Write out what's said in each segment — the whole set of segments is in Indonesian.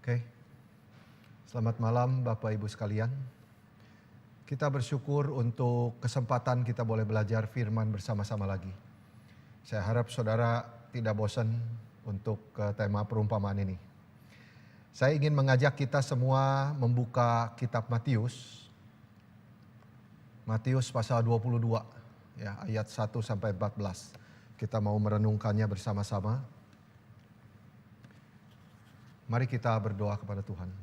Oke. Selamat malam Bapak Ibu sekalian. Kita bersyukur untuk kesempatan kita boleh belajar firman bersama-sama lagi. Saya harap saudara tidak bosan untuk tema perumpamaan ini. Saya ingin mengajak kita semua membuka kitab Matius. Matius pasal 22 ya, ayat 1 sampai 14. Kita mau merenungkannya bersama-sama. Mari kita berdoa kepada Tuhan.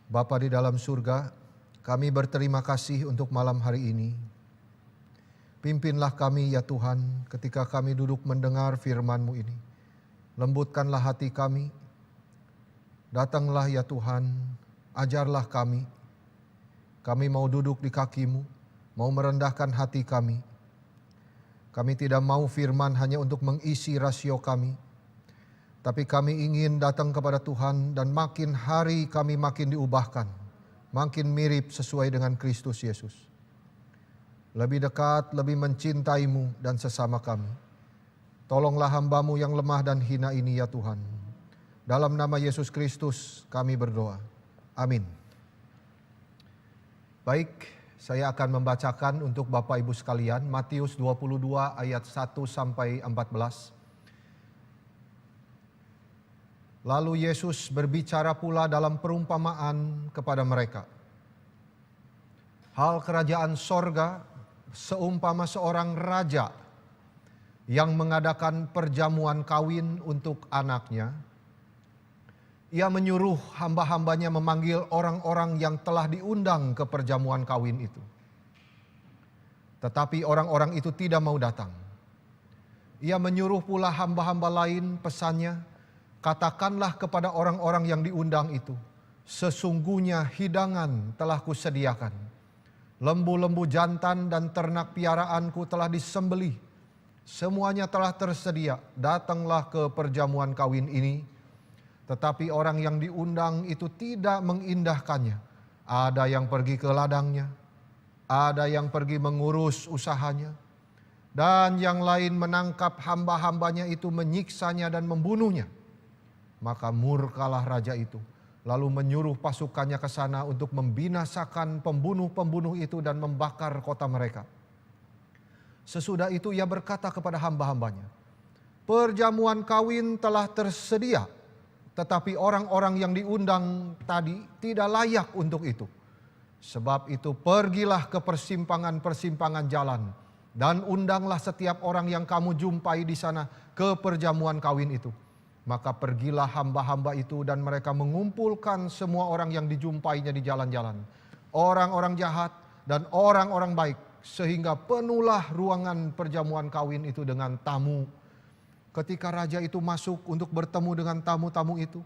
Bapa di dalam surga, kami berterima kasih untuk malam hari ini. Pimpinlah kami ya Tuhan ketika kami duduk mendengar firman-Mu ini. Lembutkanlah hati kami. Datanglah ya Tuhan, ajarlah kami. Kami mau duduk di kaki-Mu, mau merendahkan hati kami. Kami tidak mau firman hanya untuk mengisi rasio kami. Tapi kami ingin datang kepada Tuhan dan makin hari kami makin diubahkan. Makin mirip sesuai dengan Kristus Yesus. Lebih dekat, lebih mencintai-Mu dan sesama kami. Tolonglah hamba-Mu yang lemah dan hina ini ya Tuhan. Dalam nama Yesus Kristus kami berdoa. Amin. Baik, saya akan membacakan untuk Bapak Ibu sekalian Matius 22 ayat 1 sampai 14. Lalu Yesus berbicara pula dalam perumpamaan kepada mereka. Hal kerajaan sorga seumpama seorang raja yang mengadakan perjamuan kawin untuk anaknya. Ia menyuruh hamba-hambanya memanggil orang-orang yang telah diundang ke perjamuan kawin itu. Tetapi orang-orang itu tidak mau datang. Ia menyuruh pula hamba-hamba lain, pesannya, katakanlah kepada orang-orang yang diundang itu, sesungguhnya hidangan telah kusediakan. Lembu-lembu jantan dan ternak piaraanku telah disembelih. Semuanya telah tersedia, datanglah ke perjamuan kawin ini. Tetapi orang yang diundang itu tidak mengindahkannya. Ada yang pergi ke ladangnya, ada yang pergi mengurus usahanya, dan yang lain menangkap hamba-hambanya itu, menyiksanya dan membunuhnya. Maka murkalah raja itu, lalu menyuruh pasukannya ke sana untuk membinasakan pembunuh-pembunuh itu dan membakar kota mereka. Sesudah itu ia berkata kepada hamba-hambanya, perjamuan kawin telah tersedia, tetapi orang-orang yang diundang tadi tidak layak untuk itu. Sebab itu pergilah ke persimpangan-persimpangan jalan dan undanglah setiap orang yang kamu jumpai di sana ke perjamuan kawin itu. Maka pergilah hamba-hamba itu dan mereka mengumpulkan semua orang yang dijumpainya di jalan-jalan. Orang-orang jahat dan orang-orang baik. Sehingga penuhlah ruangan perjamuan kawin itu dengan tamu. Ketika raja itu masuk untuk bertemu dengan tamu-tamu itu,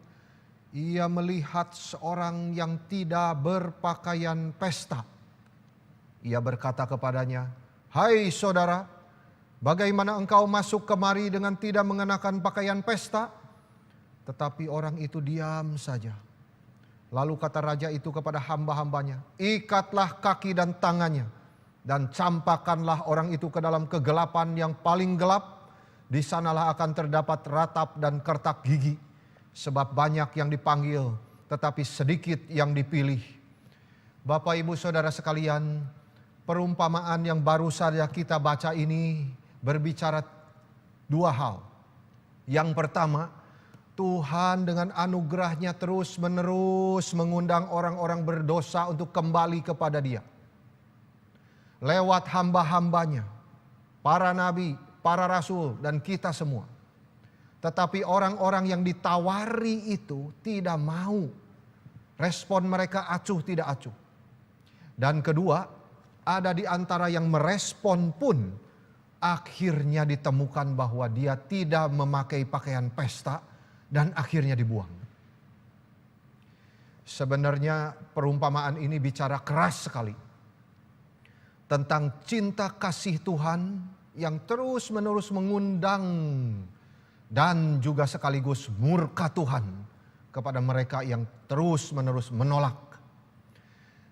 ia melihat seorang yang tidak berpakaian pesta. Ia berkata kepadanya, "Hai saudara, bagaimana engkau masuk kemari dengan tidak mengenakan pakaian pesta?" Tetapi orang itu diam saja. Lalu kata raja itu kepada hamba-hambanya, "Ikatlah kaki dan tangannya, dan campakkanlah orang itu ke dalam kegelapan yang paling gelap. Di sanalah akan terdapat ratap dan kertak gigi. Sebab banyak yang dipanggil, tetapi sedikit yang dipilih." Bapak Ibu Saudara sekalian, perumpamaan yang baru saja kita baca ini berbicara dua hal. Yang pertama, Tuhan dengan anugerahnya terus-menerus mengundang orang-orang berdosa untuk kembali kepada Dia. Lewat hamba-hambanya, para nabi, para rasul, dan kita semua. Tetapi orang-orang yang ditawari itu tidak mau. Respon mereka acuh tidak acuh. Dan kedua, ada di antara yang merespon pun akhirnya ditemukan bahwa dia tidak memakai pakaian pesta dan akhirnya dibuang. Sebenarnya perumpamaan ini bicara keras sekali tentang cinta kasih Tuhan yang terus-menerus mengundang dan juga sekaligus murka Tuhan kepada mereka yang terus-menerus menolak.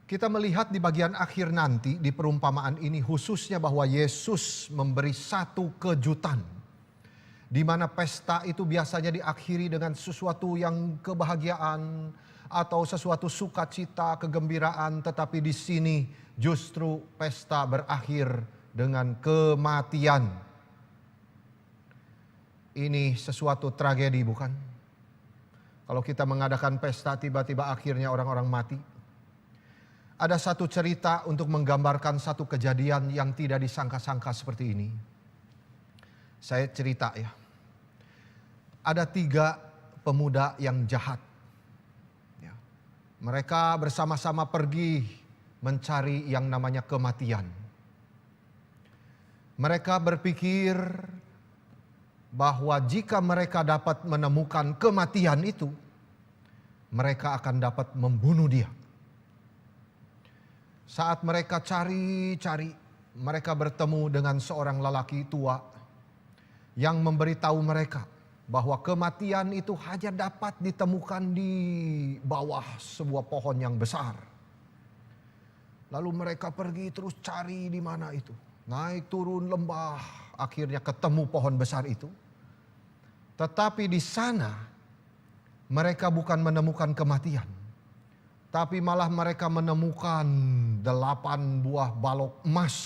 Kita melihat di bagian akhir nanti di perumpamaan ini khususnya bahwa Yesus memberi satu kejutan. di mana pesta itu biasanya diakhiri dengan sesuatu yang kebahagiaan atau sesuatu sukacita, kegembiraan, tetapi di sini justru pesta berakhir dengan kematian. Ini sesuatu tragedi, bukan? Kalau kita mengadakan pesta tiba-tiba akhirnya orang-orang mati. Ada satu cerita untuk menggambarkan satu kejadian yang tidak disangka-sangka seperti ini. Saya cerita ya. Ada 3 pemuda yang jahat. Ya. Mereka bersama-sama pergi mencari yang namanya kematian. Mereka berpikir bahwa jika mereka dapat menemukan kematian itu, mereka akan dapat membunuh dia. Saat mereka cari-cari, mereka bertemu dengan seorang lelaki tua yang memberitahu mereka bahwa kematian itu hanya dapat ditemukan di bawah sebuah pohon yang besar. Lalu mereka pergi terus cari di mana itu. Naik turun lembah, akhirnya ketemu pohon besar itu. Tetapi di sana mereka bukan menemukan kematian, tapi malah mereka menemukan 8 buah balok emas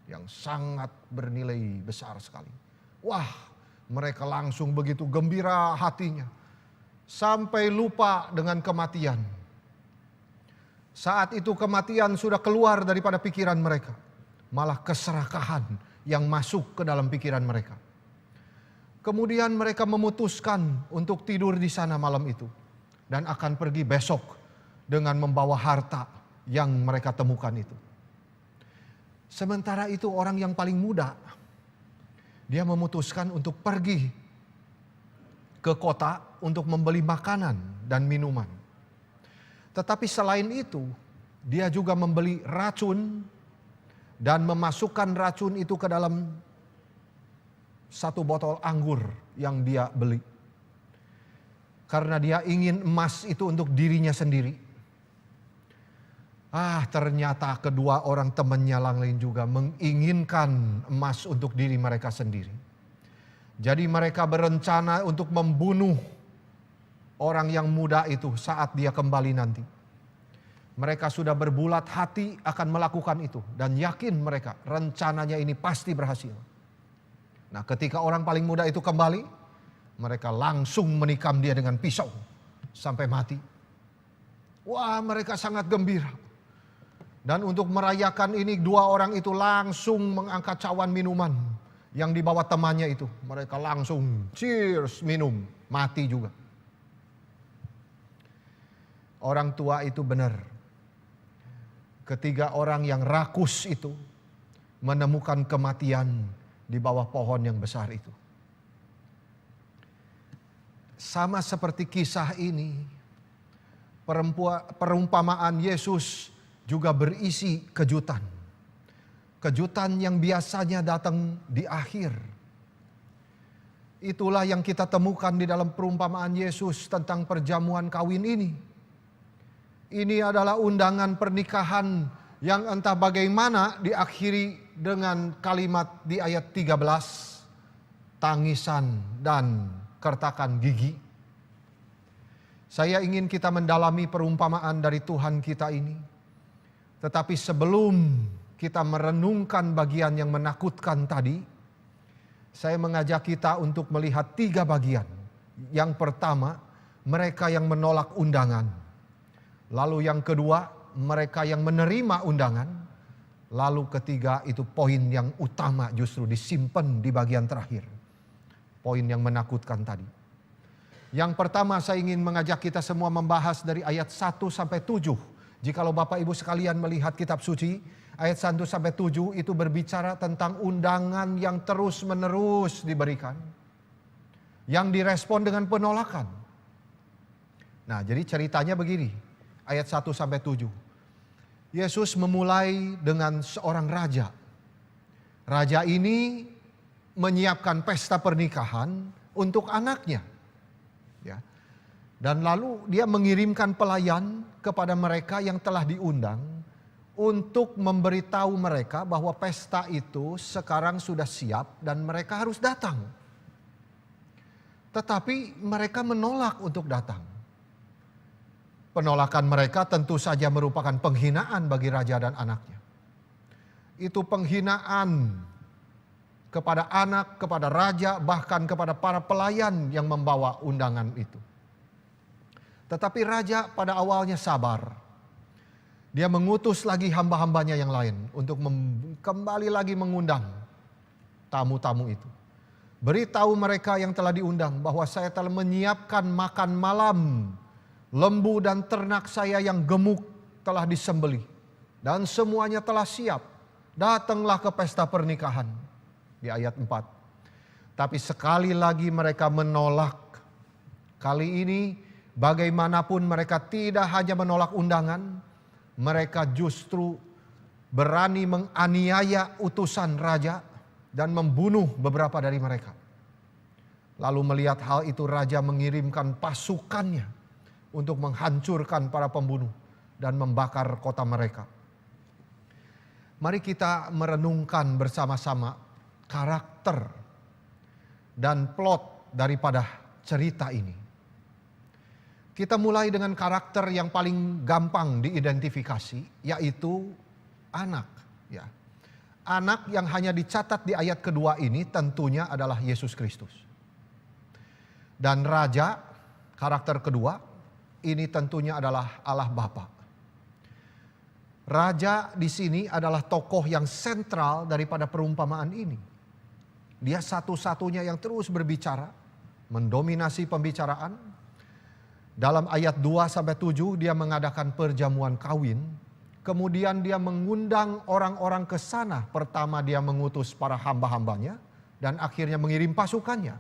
yang sangat bernilai besar sekali. Wah, mereka langsung begitu gembira hatinya, sampai lupa dengan kematian. Saat itu kematian sudah keluar daripada pikiran mereka, malah keserakahan yang masuk ke dalam pikiran mereka. Kemudian mereka memutuskan untuk tidur di sana malam itu dan akan pergi besok dengan membawa harta yang mereka temukan itu. Sementara itu orang yang paling muda, dia memutuskan untuk pergi ke kota untuk membeli makanan dan minuman. Tetapi selain itu, dia juga membeli racun dan memasukkan racun itu ke dalam 1 botol anggur yang dia beli. Karena dia ingin emas itu untuk dirinya sendiri. Ternyata kedua orang temannya lain juga menginginkan emas untuk diri mereka sendiri. Jadi mereka berencana untuk membunuh orang yang muda itu saat dia kembali nanti. Mereka sudah berbulat hati akan melakukan itu dan yakin mereka rencananya ini pasti berhasil. Nah, ketika orang paling muda itu kembali, mereka langsung menikam dia dengan pisau sampai mati. Wah, mereka sangat gembira. Dan untuk merayakan ini 2 orang itu langsung mengangkat cawan minuman yang dibawa temannya itu. Mereka langsung cheers minum, mati juga. Orang tua itu benar. Ketiga orang yang rakus itu menemukan kematian di bawah pohon yang besar itu. Sama seperti kisah ini, perumpamaan Yesus juga berisi kejutan. Kejutan yang biasanya datang di akhir. Itulah yang kita temukan di dalam perumpamaan Yesus tentang perjamuan kawin ini. Ini adalah undangan pernikahan yang entah bagaimana diakhiri dengan kalimat di ayat 13, tangisan dan kertakan gigi. Saya ingin kita mendalami perumpamaan dari Tuhan kita ini. Tetapi sebelum kita merenungkan bagian yang menakutkan tadi, saya mengajak kita untuk melihat 3 bagian. Yang pertama, mereka yang menolak undangan. Lalu yang kedua, mereka yang menerima undangan. Lalu ketiga, itu poin yang utama justru disimpan di bagian terakhir. Poin yang menakutkan tadi. Yang pertama saya ingin mengajak kita semua membahas dari ayat 1 sampai 7. Jikalau Bapak Ibu sekalian melihat kitab suci, ayat 1 sampai 7 itu berbicara tentang undangan yang terus-menerus diberikan. Yang direspon dengan penolakan. Nah, jadi ceritanya begini. Ayat 1 sampai 7. Yesus memulai dengan seorang raja. Raja ini menyiapkan pesta pernikahan untuk anaknya. Ya. Dan lalu dia mengirimkan pelayan kepada mereka yang telah diundang untuk memberitahu mereka bahwa pesta itu sekarang sudah siap dan mereka harus datang. tetapi mereka menolak untuk datang. Penolakan mereka tentu saja merupakan penghinaan bagi raja dan anaknya. Itu penghinaan kepada anak, kepada raja, bahkan kepada para pelayan yang membawa undangan itu. Tetapi raja pada awalnya sabar. Dia mengutus lagi hamba-hambanya yang lain untuk kembali lagi mengundang tamu-tamu itu. Beritahu mereka yang telah diundang bahwa saya telah menyiapkan makan malam. Lembu dan ternak saya yang gemuk telah disembelih. Dan semuanya telah siap. Datanglah ke pesta pernikahan. Di ayat 4. Tapi sekali lagi mereka menolak. Kali ini bagaimanapun mereka tidak hanya menolak undangan. Mereka justru berani menganiaya utusan raja dan membunuh beberapa dari mereka. Lalu melihat hal itu raja mengirimkan pasukannya untuk menghancurkan para pembunuh dan membakar kota mereka. Mari kita merenungkan bersama-sama karakter dan plot daripada cerita ini. Kita mulai dengan karakter yang paling gampang diidentifikasi, yaitu anak. Ya. Anak yang hanya dicatat di ayat kedua ini tentunya adalah Yesus Kristus. Dan raja, karakter kedua, ini tentunya adalah Allah Bapa. Raja di sini adalah tokoh yang sentral daripada perumpamaan ini. Dia satu-satunya yang terus berbicara, mendominasi pembicaraan. Dalam ayat 2-7 dia mengadakan perjamuan kawin. Kemudian dia mengundang orang-orang ke sana. Pertama dia mengutus para hamba-hambanya dan akhirnya mengirim pasukannya.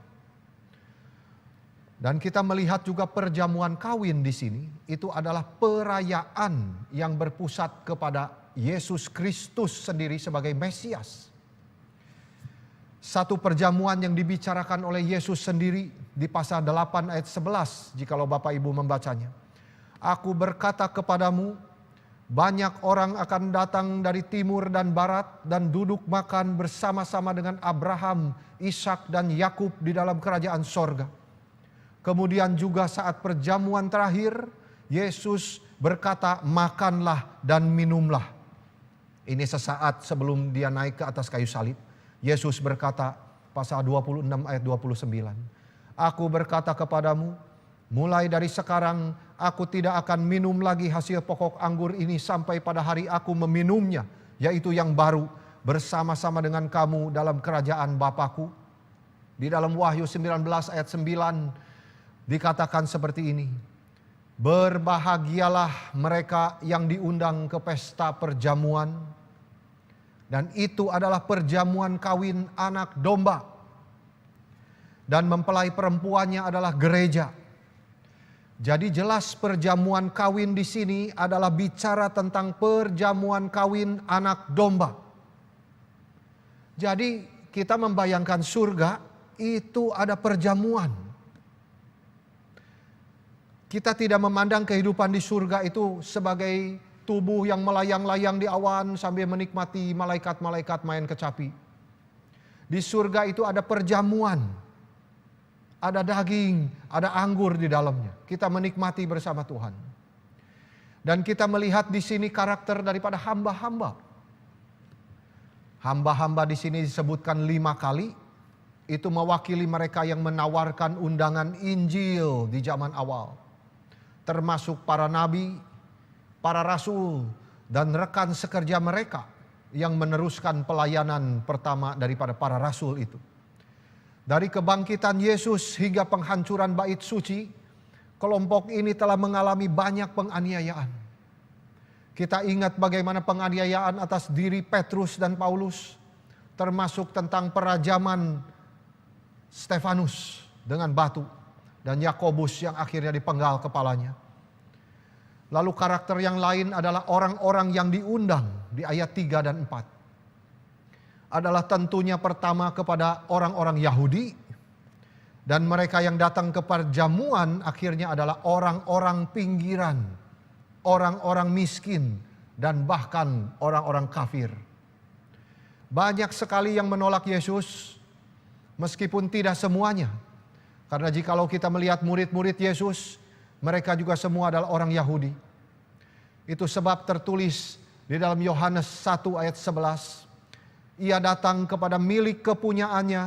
Dan kita melihat juga perjamuan kawin di sini itu adalah perayaan yang berpusat kepada Yesus Kristus sendiri sebagai Mesias. Satu perjamuan yang dibicarakan oleh Yesus sendiri di pasal 8 ayat 11 jikalau Bapak Ibu membacanya. Aku berkata kepadamu, banyak orang akan datang dari timur dan barat dan duduk makan bersama-sama dengan Abraham, Ishak dan Yakub di dalam kerajaan sorga. Kemudian juga saat perjamuan terakhir, Yesus berkata, makanlah dan minumlah. Ini sesaat sebelum dia naik ke atas kayu salib. Yesus berkata, pasal 26 ayat 29. Aku berkata kepadamu, mulai dari sekarang aku tidak akan minum lagi hasil pokok anggur ini sampai pada hari aku meminumnya, yaitu yang baru, bersama-sama dengan kamu dalam kerajaan Bapakku. Di dalam Wahyu 19 ayat 9 dikatakan seperti ini. Berbahagialah mereka yang diundang ke pesta perjamuan. Dan itu adalah perjamuan kawin anak domba. Dan mempelai perempuannya adalah gereja. Jadi jelas perjamuan kawin di sini adalah bicara tentang perjamuan kawin anak domba. Jadi kita membayangkan surga itu ada perjamuan. Kita tidak memandang kehidupan di surga itu sebagai tubuh yang melayang-layang di awan sambil menikmati malaikat-malaikat main kecapi. Di surga itu ada perjamuan. Ada daging, ada anggur di dalamnya. Kita menikmati bersama Tuhan. Dan kita melihat di sini karakter daripada hamba-hamba. Hamba-hamba di sini disebutkan 5 kali. Itu mewakili mereka yang menawarkan undangan Injil di zaman awal. Termasuk para nabi, para rasul, dan rekan sekerja mereka yang meneruskan pelayanan pertama daripada para rasul itu. Dari kebangkitan Yesus hingga penghancuran bait suci, kelompok ini telah mengalami banyak penganiayaan. Kita ingat bagaimana penganiayaan atas diri Petrus dan Paulus, termasuk tentang perajaman Stefanus dengan batu, dan Yakobus yang akhirnya dipenggal kepalanya. Lalu karakter yang lain adalah orang-orang yang diundang di ayat 3 dan 4. Adalah tentunya pertama kepada orang-orang Yahudi. Dan mereka yang datang ke perjamuan akhirnya adalah orang-orang pinggiran, orang-orang miskin, dan bahkan orang-orang kafir. Banyak sekali yang menolak Yesus, meskipun tidak semuanya. Karena jikalau kita melihat murid-murid Yesus, mereka juga semua adalah orang Yahudi. Itu sebab tertulis di dalam Yohanes 1 ayat 11, ia datang kepada milik kepunyaannya,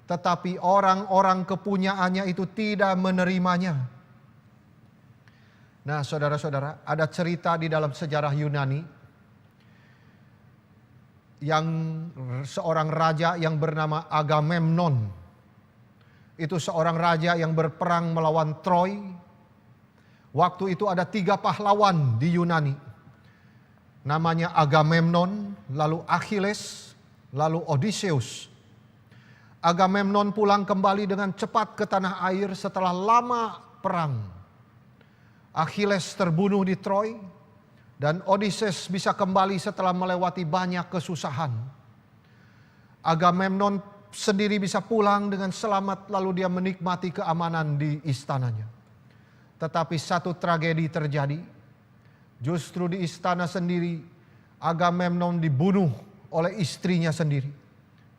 tetapi orang-orang kepunyaannya itu tidak menerimanya. Nah, saudara-saudara, ada cerita di dalam sejarah Yunani yang seorang raja yang bernama Agamemnon. Itu seorang raja yang berperang melawan Troy. Waktu itu ada 3 pahlawan di Yunani. Namanya Agamemnon, lalu Achilles, lalu Odysseus. Agamemnon pulang kembali dengan cepat ke tanah air setelah lama perang. Achilles terbunuh di Troy, dan Odysseus bisa kembali setelah melewati banyak kesusahan. Agamemnon sendiri bisa pulang dengan selamat, lalu dia menikmati keamanan di istananya. Tetapi satu tragedi terjadi. Justru di istana sendiri, Agamemnon dibunuh oleh istrinya sendiri,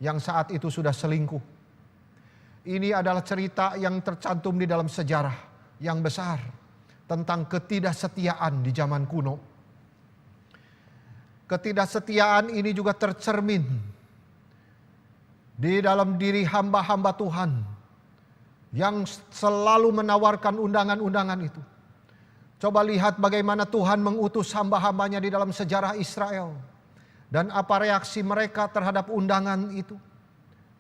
yang saat itu sudah selingkuh. Ini adalah cerita yang tercantum di dalam sejarah yang besar tentang ketidaksetiaan di zaman kuno. Ketidaksetiaan ini juga tercermin di dalam diri hamba-hamba Tuhan yang selalu menawarkan undangan-undangan itu. Coba lihat bagaimana Tuhan mengutus hamba-hambanya di dalam sejarah Israel. Dan apa reaksi mereka terhadap undangan itu.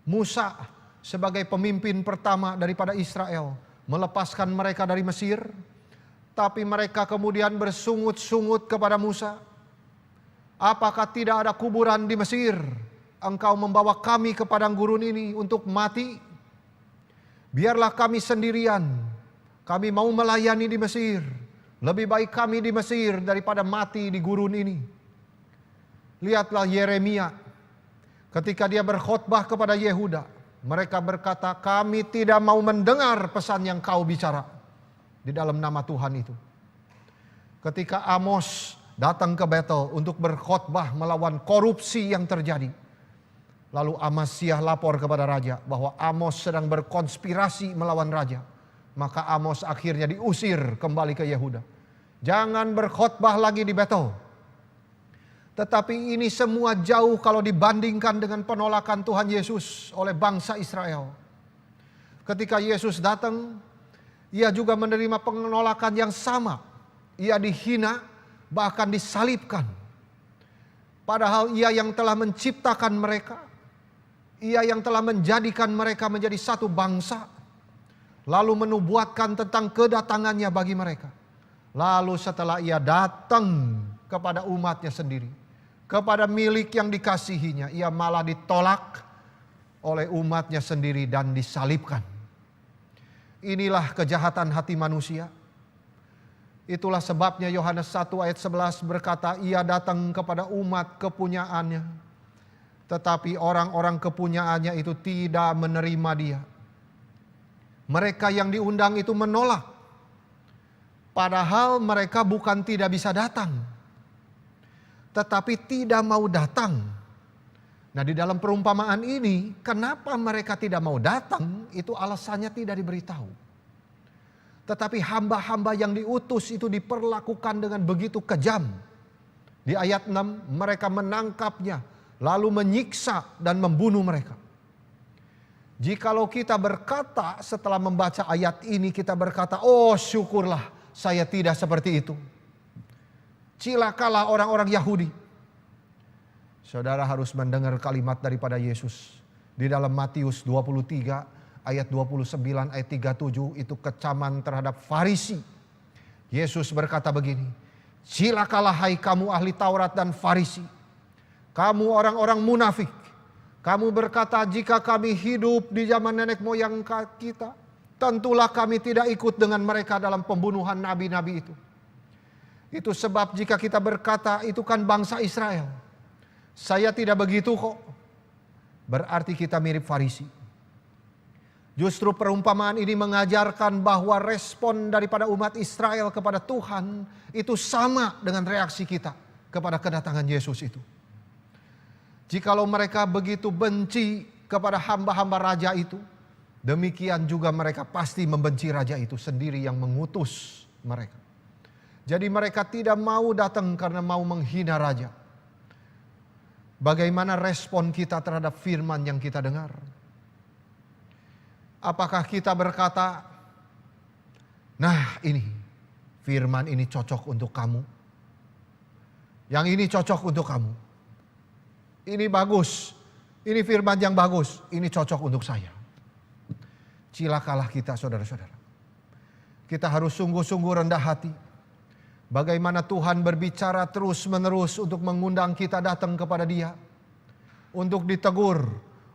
Musa sebagai pemimpin pertama daripada Israel melepaskan mereka dari Mesir. Tapi mereka kemudian bersungut-sungut kepada Musa. Apakah tidak ada kuburan di Mesir? Engkau membawa kami ke padang gurun ini untuk mati? Biarlah kami sendirian. Kami mau melayani di Mesir. Lebih baik kami di Mesir daripada mati di gurun ini. Lihatlah Yeremia. Ketika dia berkhotbah kepada Yehuda, mereka berkata, kami tidak mau mendengar pesan yang kau bicara di dalam nama Tuhan itu. Ketika Amos datang ke Betel untuk berkhotbah melawan korupsi yang terjadi, lalu Amasiah lapor kepada raja bahwa Amos sedang berkonspirasi melawan raja. Maka Amos akhirnya diusir kembali ke Yehuda. Jangan berkhotbah lagi di Betel. Tetapi ini semua jauh kalau dibandingkan dengan penolakan Tuhan Yesus oleh bangsa Israel. Ketika Yesus datang, ia juga menerima penolakan yang sama. Ia dihina, bahkan disalibkan. Padahal ia yang telah menciptakan mereka, ia yang telah menjadikan mereka menjadi satu bangsa, lalu menubuatkan tentang kedatangannya bagi mereka. Lalu setelah ia datang kepada umatnya sendiri, kepada milik yang dikasihinya, ia malah ditolak oleh umatnya sendiri dan disalibkan. Inilah kejahatan hati manusia. Itulah sebabnya Yohanes 1 ayat 11 berkata, ia datang kepada umat kepunyaannya, tetapi orang-orang kepunyaannya itu tidak menerima dia. Mereka yang diundang itu menolak. Padahal mereka bukan tidak bisa datang, tetapi tidak mau datang. Nah, di dalam perumpamaan ini, kenapa mereka tidak mau datang, itu alasannya tidak diberitahu. Tetapi hamba-hamba yang diutus itu diperlakukan dengan begitu kejam. Di ayat 6, mereka menangkapnya, lalu menyiksa dan membunuh mereka. Jikalau kita berkata setelah membaca ayat ini, kita berkata, oh syukurlah saya tidak seperti itu. Cilakalah orang-orang Yahudi. Saudara harus mendengar kalimat daripada Yesus. Di dalam Matius 23 ayat 29 ayat 37 itu kecaman terhadap Farisi. Yesus berkata begini, cilakalah hai kamu ahli Taurat dan Farisi. Kamu orang-orang munafik. Kamu berkata, jika kami hidup di zaman nenek moyang kita, tentulah kami tidak ikut dengan mereka dalam pembunuhan nabi-nabi itu. Itu sebab jika kita berkata itu kan bangsa Israel, saya tidak begitu kok, berarti kita mirip Farisi. Justru perumpamaan ini mengajarkan bahwa respon daripada umat Israel kepada Tuhan itu sama dengan reaksi kita kepada kedatangan Yesus itu. Jikalau mereka begitu benci kepada hamba-hamba raja itu, demikian juga mereka pasti membenci raja itu sendiri yang mengutus mereka. Jadi mereka tidak mau datang karena mau menghina raja. Bagaimana respon kita terhadap firman yang kita dengar? Apakah kita berkata, nah ini firman ini cocok untuk kamu. Yang ini cocok untuk kamu. Ini bagus. Ini firman yang bagus. Ini cocok untuk saya. Cilakalah kita saudara-saudara. Kita harus sungguh-sungguh rendah hati. Bagaimana Tuhan berbicara terus-menerus untuk mengundang kita datang kepada Dia. Untuk ditegur,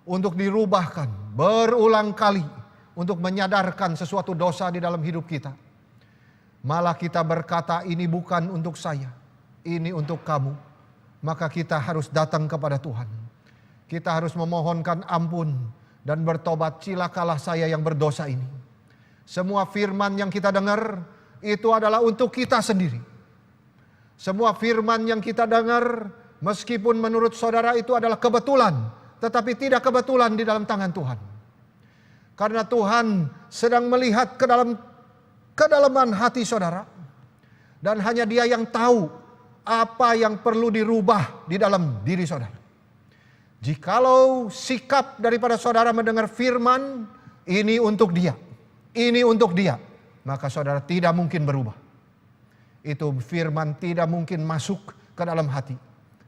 untuk dirubahkan, berulang kali. Untuk menyadarkan sesuatu dosa di dalam hidup kita. Malah kita berkata ini bukan untuk saya. Ini untuk kamu. Maka kita harus datang kepada Tuhan. Kita harus memohonkan ampun dan bertobat, cilakalah saya yang berdosa ini. Semua firman yang kita dengar itu adalah untuk kita sendiri. Semua firman yang kita dengar meskipun menurut saudara itu adalah kebetulan, tetapi tidak kebetulan di dalam tangan Tuhan. Karena Tuhan sedang melihat ke dalam kedalaman hati saudara. Dan hanya Dia yang tahu apa yang perlu dirubah di dalam diri saudara. Jikalau sikap daripada saudara mendengar firman, ini untuk dia, ini untuk dia, maka saudara tidak mungkin berubah. Itu firman tidak mungkin masuk ke dalam hati.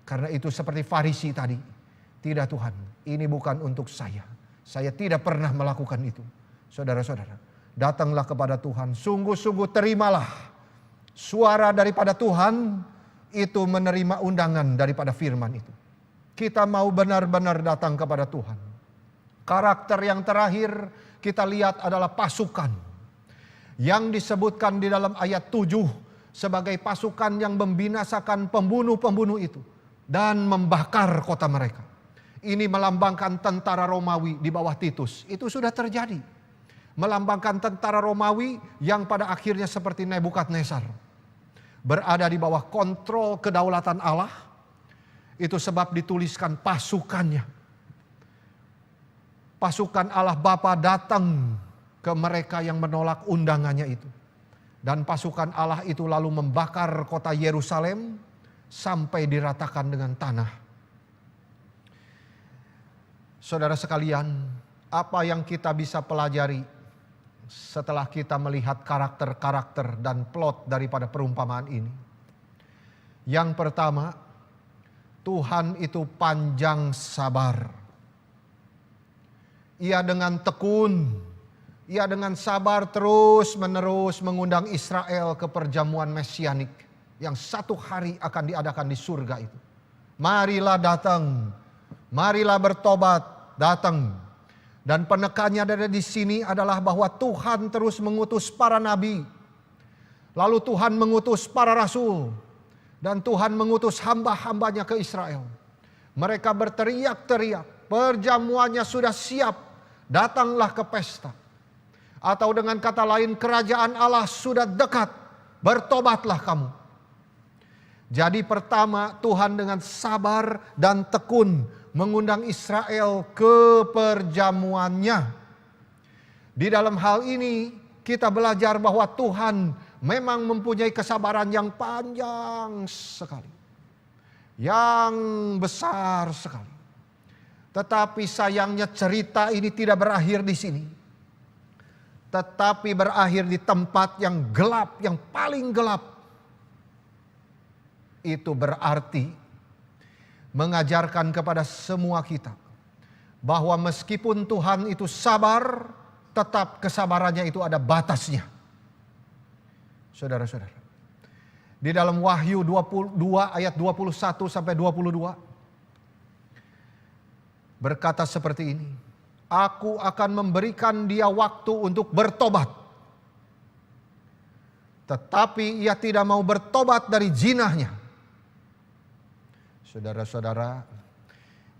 Karena itu seperti Farisi tadi. Tidak Tuhan, ini bukan untuk saya. Saya tidak pernah melakukan itu. Saudara-saudara, datanglah kepada Tuhan. Sungguh-sungguh terimalah suara daripada Tuhan. Itu menerima undangan daripada firman itu. Kita mau benar-benar datang kepada Tuhan. Karakter yang terakhir kita lihat adalah pasukan. Yang disebutkan di dalam ayat 7 sebagai pasukan yang membinasakan pembunuh-pembunuh itu. Dan membakar kota mereka. Ini melambangkan tentara Romawi di bawah Titus. Itu sudah terjadi. Melambangkan tentara Romawi yang pada akhirnya seperti Nebukadnezar. Berada di bawah kontrol kedaulatan Allah. Itu sebab dituliskan pasukannya. Pasukan Allah Bapa datang ke mereka yang menolak undangannya itu. Dan pasukan Allah itu lalu membakar kota Yerusalem sampai diratakan dengan tanah. Saudara sekalian, apa yang kita bisa pelajari setelah kita melihat karakter-karakter dan plot daripada perumpamaan ini? Yang pertama, Tuhan itu panjang sabar. Ia dengan tekun, ia dengan sabar terus menerus mengundang Israel ke perjamuan mesianik yang satu hari akan diadakan di surga itu. Marilah datang, marilah bertobat, datang. Dan penekannya dari di sini adalah bahwa Tuhan terus mengutus para nabi. Lalu Tuhan mengutus para rasul. Dan Tuhan mengutus hamba-hambanya ke Israel. Mereka berteriak-teriak, perjamuannya sudah siap, datanglah ke pesta. Atau dengan kata lain, kerajaan Allah sudah dekat, bertobatlah kamu. Jadi pertama, Tuhan dengan sabar dan tekun mengundang Israel ke perjamuannya. Di dalam hal ini kita belajar bahwa Tuhan memang mempunyai kesabaran yang panjang sekali. Yang besar sekali. Tetapi sayangnya cerita ini tidak berakhir di sini. Tetapi berakhir di tempat yang gelap, yang paling gelap. Itu berarti mengajarkan kepada semua kita bahwa meskipun Tuhan itu sabar, tetap kesabarannya itu ada batasnya. Saudara-saudara, di dalam Wahyu 22 ayat 21 sampai 22 berkata seperti ini, aku akan memberikan dia waktu untuk bertobat, tetapi ia tidak mau bertobat dari zinahnya. Saudara-saudara,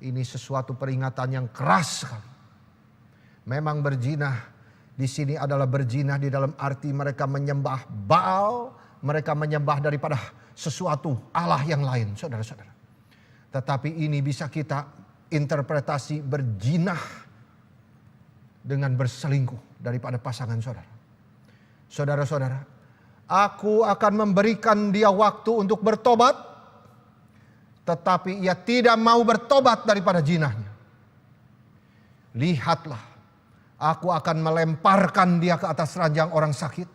ini sesuatu peringatan yang keras sekali. Memang berzinah di sini adalah berzinah di dalam arti mereka menyembah Baal, mereka menyembah daripada sesuatu Allah yang lain, saudara-saudara. Tetapi ini bisa kita interpretasi berzinah dengan berselingkuh daripada pasangan saudara. Saudara-saudara, aku akan memberikan dia waktu untuk bertobat, tetapi ia tidak mau bertobat daripada jinahnya. Lihatlah, aku akan melemparkan dia ke atas ranjang orang sakit,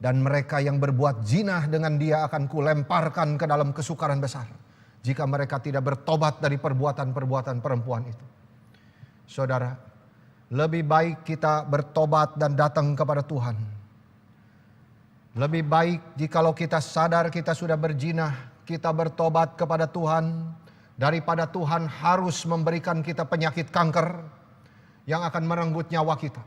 dan mereka yang berbuat zinah dengan dia akan kulemparkan ke dalam kesukaran besar, jika mereka tidak bertobat dari perbuatan-perbuatan perempuan itu. Saudara, lebih baik kita bertobat dan datang kepada Tuhan. Lebih baik jikalau kita sadar kita sudah berzinah, kita bertobat kepada Tuhan, daripada Tuhan harus memberikan kita penyakit kanker yang akan merenggut nyawa kita.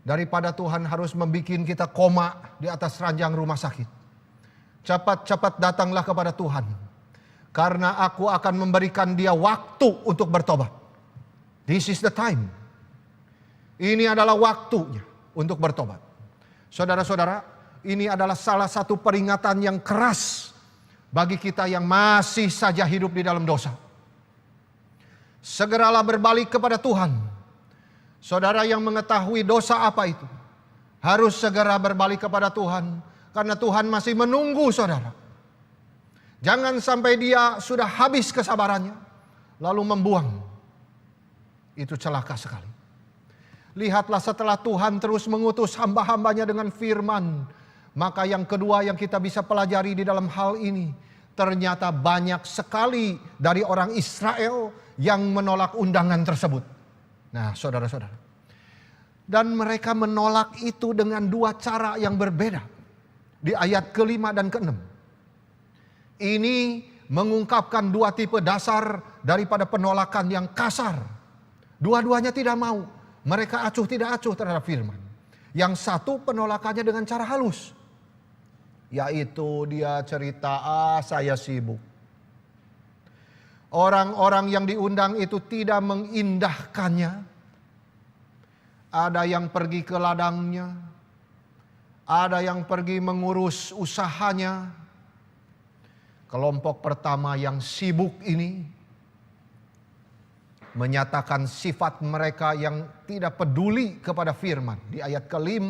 Daripada Tuhan harus membuat kita koma di atas ranjang rumah sakit. Cepat-cepat datanglah kepada Tuhan, karena aku akan memberikan dia waktu untuk bertobat. This is the time. Ini adalah waktunya untuk bertobat. Saudara-saudara, ini adalah salah satu peringatan yang keras bagi kita yang masih saja hidup di dalam dosa. Segeralah berbalik kepada Tuhan. Saudara yang mengetahui dosa apa itu, harus segera berbalik kepada Tuhan, karena Tuhan masih menunggu saudara. Jangan sampai dia sudah habis kesabarannya, lalu membuang. Itu celaka sekali. Lihatlah, setelah Tuhan terus mengutus hamba-hambanya dengan firman, maka yang kedua yang kita bisa pelajari di dalam hal ini, ternyata banyak sekali dari orang Israel yang menolak undangan tersebut. Nah, saudara-saudara, dan mereka menolak itu dengan dua cara yang berbeda. Di ayat ke-5 dan ke-6. Ini mengungkapkan dua tipe dasar daripada penolakan yang kasar. Dua-duanya tidak mau. Mereka acuh tidak acuh terhadap firman. Yang satu penolakannya dengan cara halus, yaitu dia cerita, saya sibuk. Orang-orang yang diundang itu tidak mengindahkannya. Ada yang pergi ke ladangnya, ada yang pergi mengurus usahanya. Kelompok pertama yang sibuk ini menyatakan sifat mereka yang tidak peduli kepada firman. Di ayat ke-5,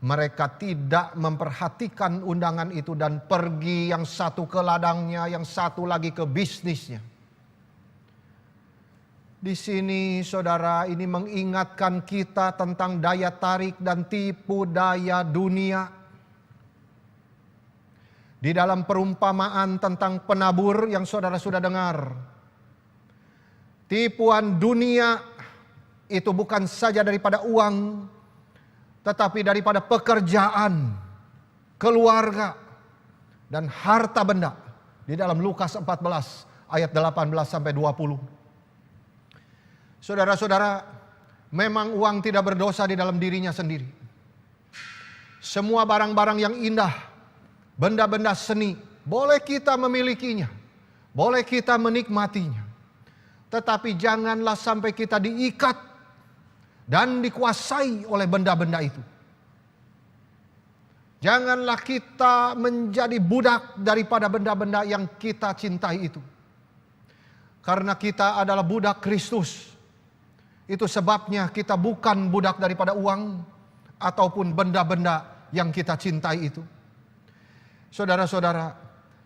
mereka tidak memperhatikan undangan itu dan pergi, yang satu ke ladangnya, yang satu lagi ke bisnisnya. Di sini saudara, ini mengingatkan kita tentang daya tarik dan tipu daya dunia. Di dalam perumpamaan tentang penabur yang saudara sudah dengar, tipuan dunia itu bukan saja daripada uang, tetapi daripada pekerjaan, keluarga, dan harta benda. Di dalam Lukas 14 ayat 18 sampai 20. Saudara-saudara, memang uang tidak berdosa di dalam dirinya sendiri. Semua barang-barang yang indah, benda-benda seni, boleh kita memilikinya, boleh kita menikmatinya. Tetapi janganlah sampai kita diikat dan dikuasai oleh benda-benda itu. Janganlah kita menjadi budak daripada benda-benda yang kita cintai itu. Karena kita adalah budak Kristus. Itu sebabnya kita bukan budak daripada uang ataupun benda-benda yang kita cintai itu. Saudara-saudara,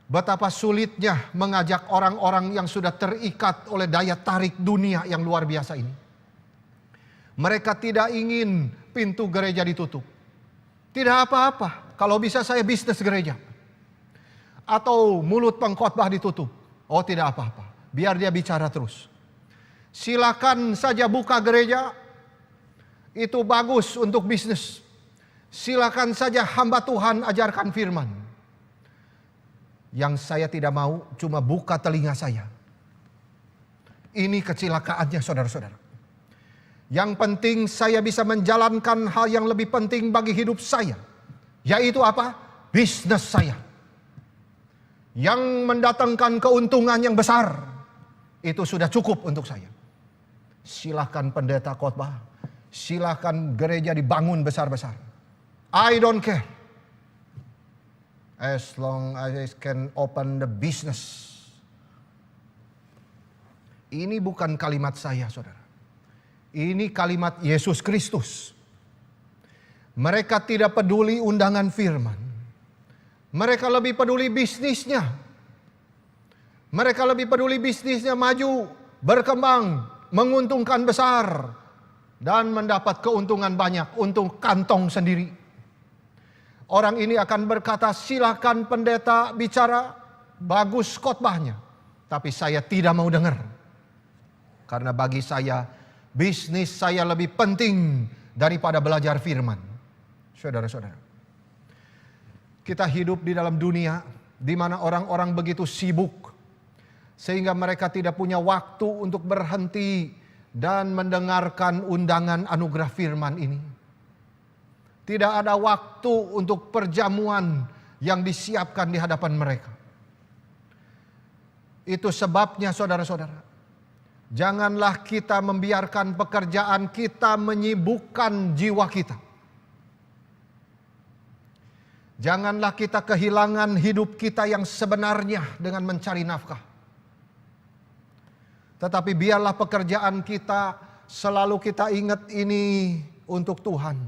betapa sulitnya mengajak orang-orang yang sudah terikat oleh daya tarik dunia yang luar biasa ini. Mereka tidak ingin pintu gereja ditutup. Tidak apa-apa, kalau bisa saya bisnis gereja. Atau mulut pengkhotbah ditutup. Oh, tidak apa-apa, biar dia bicara terus. Silakan saja buka gereja, itu bagus untuk bisnis. Silakan saja hamba Tuhan ajarkan firman. Yang saya tidak mau cuma buka telinga saya. Ini kecelakaannya saudara-saudara. Yang penting saya bisa menjalankan hal yang lebih penting bagi hidup saya. Yaitu apa? Bisnis saya. Yang mendatangkan keuntungan yang besar. Itu sudah cukup untuk saya. Silahkan pendeta khotbah. Silahkan gereja dibangun besar-besar. I don't care. As long as I can open the business. Ini bukan kalimat saya, saudara. Ini kalimat Yesus Kristus. Mereka tidak peduli undangan firman. Mereka lebih peduli bisnisnya. Mereka lebih peduli bisnisnya maju, berkembang, menguntungkan besar, dan mendapat keuntungan banyak untuk kantong sendiri. Orang ini akan berkata, silakan pendeta bicara, bagus khotbahnya, tapi saya tidak mau dengar. Karena bagi saya, bisnis saya lebih penting daripada belajar firman. Saudara-saudara, kita hidup di dalam dunia di mana orang-orang begitu sibuk sehingga mereka tidak punya waktu untuk berhenti dan mendengarkan undangan anugerah firman ini. Tidak ada waktu untuk perjamuan yang disiapkan di hadapan mereka. Itu sebabnya saudara-saudara, janganlah kita membiarkan pekerjaan kita menyibukkan jiwa kita. Janganlah kita kehilangan hidup kita yang sebenarnya dengan mencari nafkah. Tetapi biarlah pekerjaan kita selalu kita ingat ini untuk Tuhan.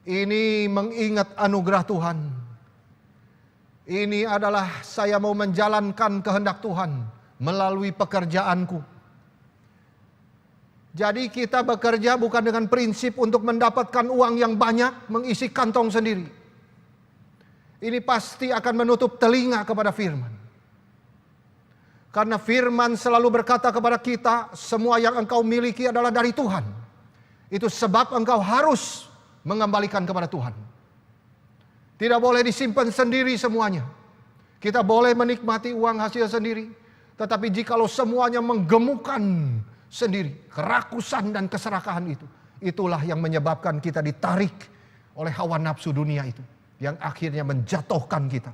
Ini mengingat anugerah Tuhan. Ini adalah saya mau menjalankan kehendak Tuhan melalui pekerjaanku. Jadi kita bekerja bukan dengan prinsip untuk mendapatkan uang yang banyak, mengisi kantong sendiri. Ini pasti akan menutup telinga kepada firman. Karena firman selalu berkata kepada kita, semua yang engkau miliki adalah dari Tuhan. Itu sebab engkau harus mengembalikan kepada Tuhan. Tidak boleh disimpan sendiri semuanya. Kita boleh menikmati uang hasil sendiri. Tetapi jikalau semuanya menggemukkan sendiri, kerakusan dan keserakahan itu, itulah yang menyebabkan kita ditarik oleh hawa nafsu dunia itu, yang akhirnya menjatuhkan kita.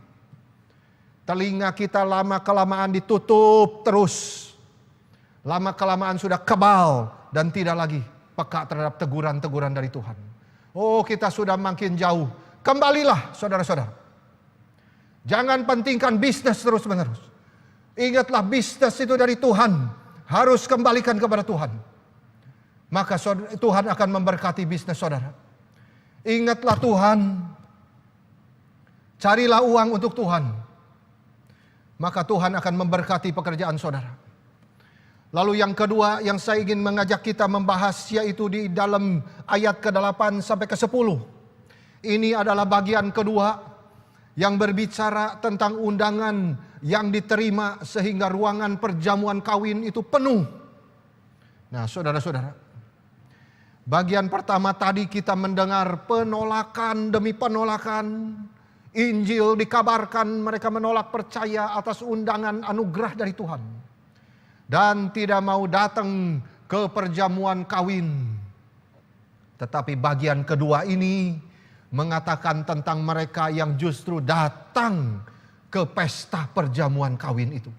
Telinga kita lama-kelamaan ditutup terus. Lama-kelamaan sudah kebal dan tidak lagi peka terhadap teguran-teguran dari Tuhan. Oh, kita sudah makin jauh. Kembalilah saudara-saudara. Jangan pentingkan bisnis terus-menerus. Ingatlah bisnis itu dari Tuhan. Harus kembalikan kepada Tuhan. Maka Tuhan akan memberkati bisnis saudara. Ingatlah Tuhan. Carilah uang untuk Tuhan. Maka Tuhan akan memberkati pekerjaan saudara. Lalu yang kedua yang saya ingin mengajak kita membahas, yaitu di dalam ayat ke-8 sampai ke-10. Ini adalah bagian kedua yang berbicara tentang undangan yang diterima sehingga ruangan perjamuan kawin itu penuh. Nah, saudara-saudara, bagian pertama tadi kita mendengar penolakan demi penolakan. Injil dikabarkan mereka menolak percaya atas undangan anugerah dari Tuhan. Dan tidak mau datang ke perjamuan kawin. Tetapi bagian kedua ini mengatakan tentang mereka yang justru datang ke pesta perjamuan kawin itu.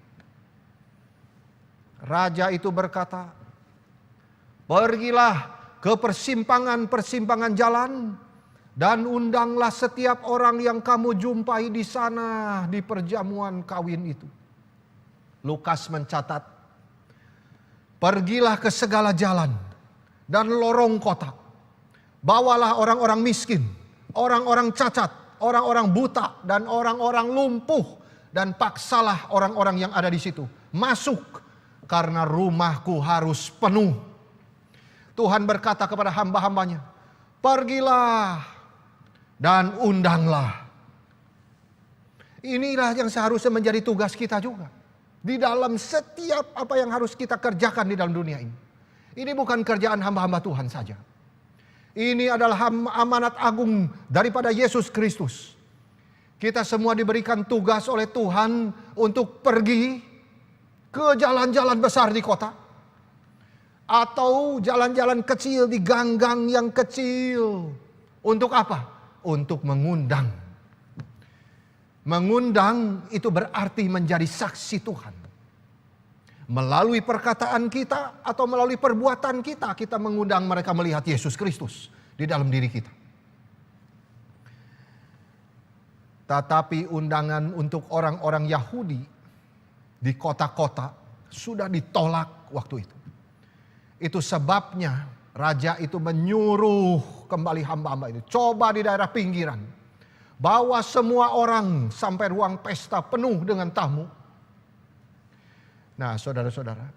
Raja itu berkata, pergilah ke persimpangan-persimpangan jalan dan undanglah setiap orang yang kamu jumpai di sana di perjamuan kawin itu. Lukas mencatat, pergilah ke segala jalan dan lorong kota. Bawalah orang-orang miskin, orang-orang cacat, orang-orang buta dan orang-orang lumpuh, dan paksalah orang-orang yang ada di situ masuk, karena rumahku harus penuh. Tuhan berkata kepada hamba-hambanya, pergilah dan undanglah. Inilah yang seharusnya menjadi tugas kita juga di dalam setiap apa yang harus kita kerjakan di dalam dunia ini. Ini bukan kerjaan hamba-hamba Tuhan saja. Ini adalah amanat agung daripada Yesus Kristus. Kita semua diberikan tugas oleh Tuhan untuk pergi ke jalan-jalan besar di kota. Atau jalan-jalan kecil di gang-gang yang kecil. Untuk apa? Untuk mengundang. Mengundang itu berarti menjadi saksi Tuhan. Melalui perkataan kita atau melalui perbuatan kita, kita mengundang mereka melihat Yesus Kristus di dalam diri kita. Tetapi undangan untuk orang-orang Yahudi di kota-kota sudah ditolak waktu itu. Itu sebabnya raja itu menyuruh kembali hamba-hamba itu, coba di daerah pinggiran, bawa semua orang sampai ruang pesta penuh dengan tamu. Nah, saudara-saudara,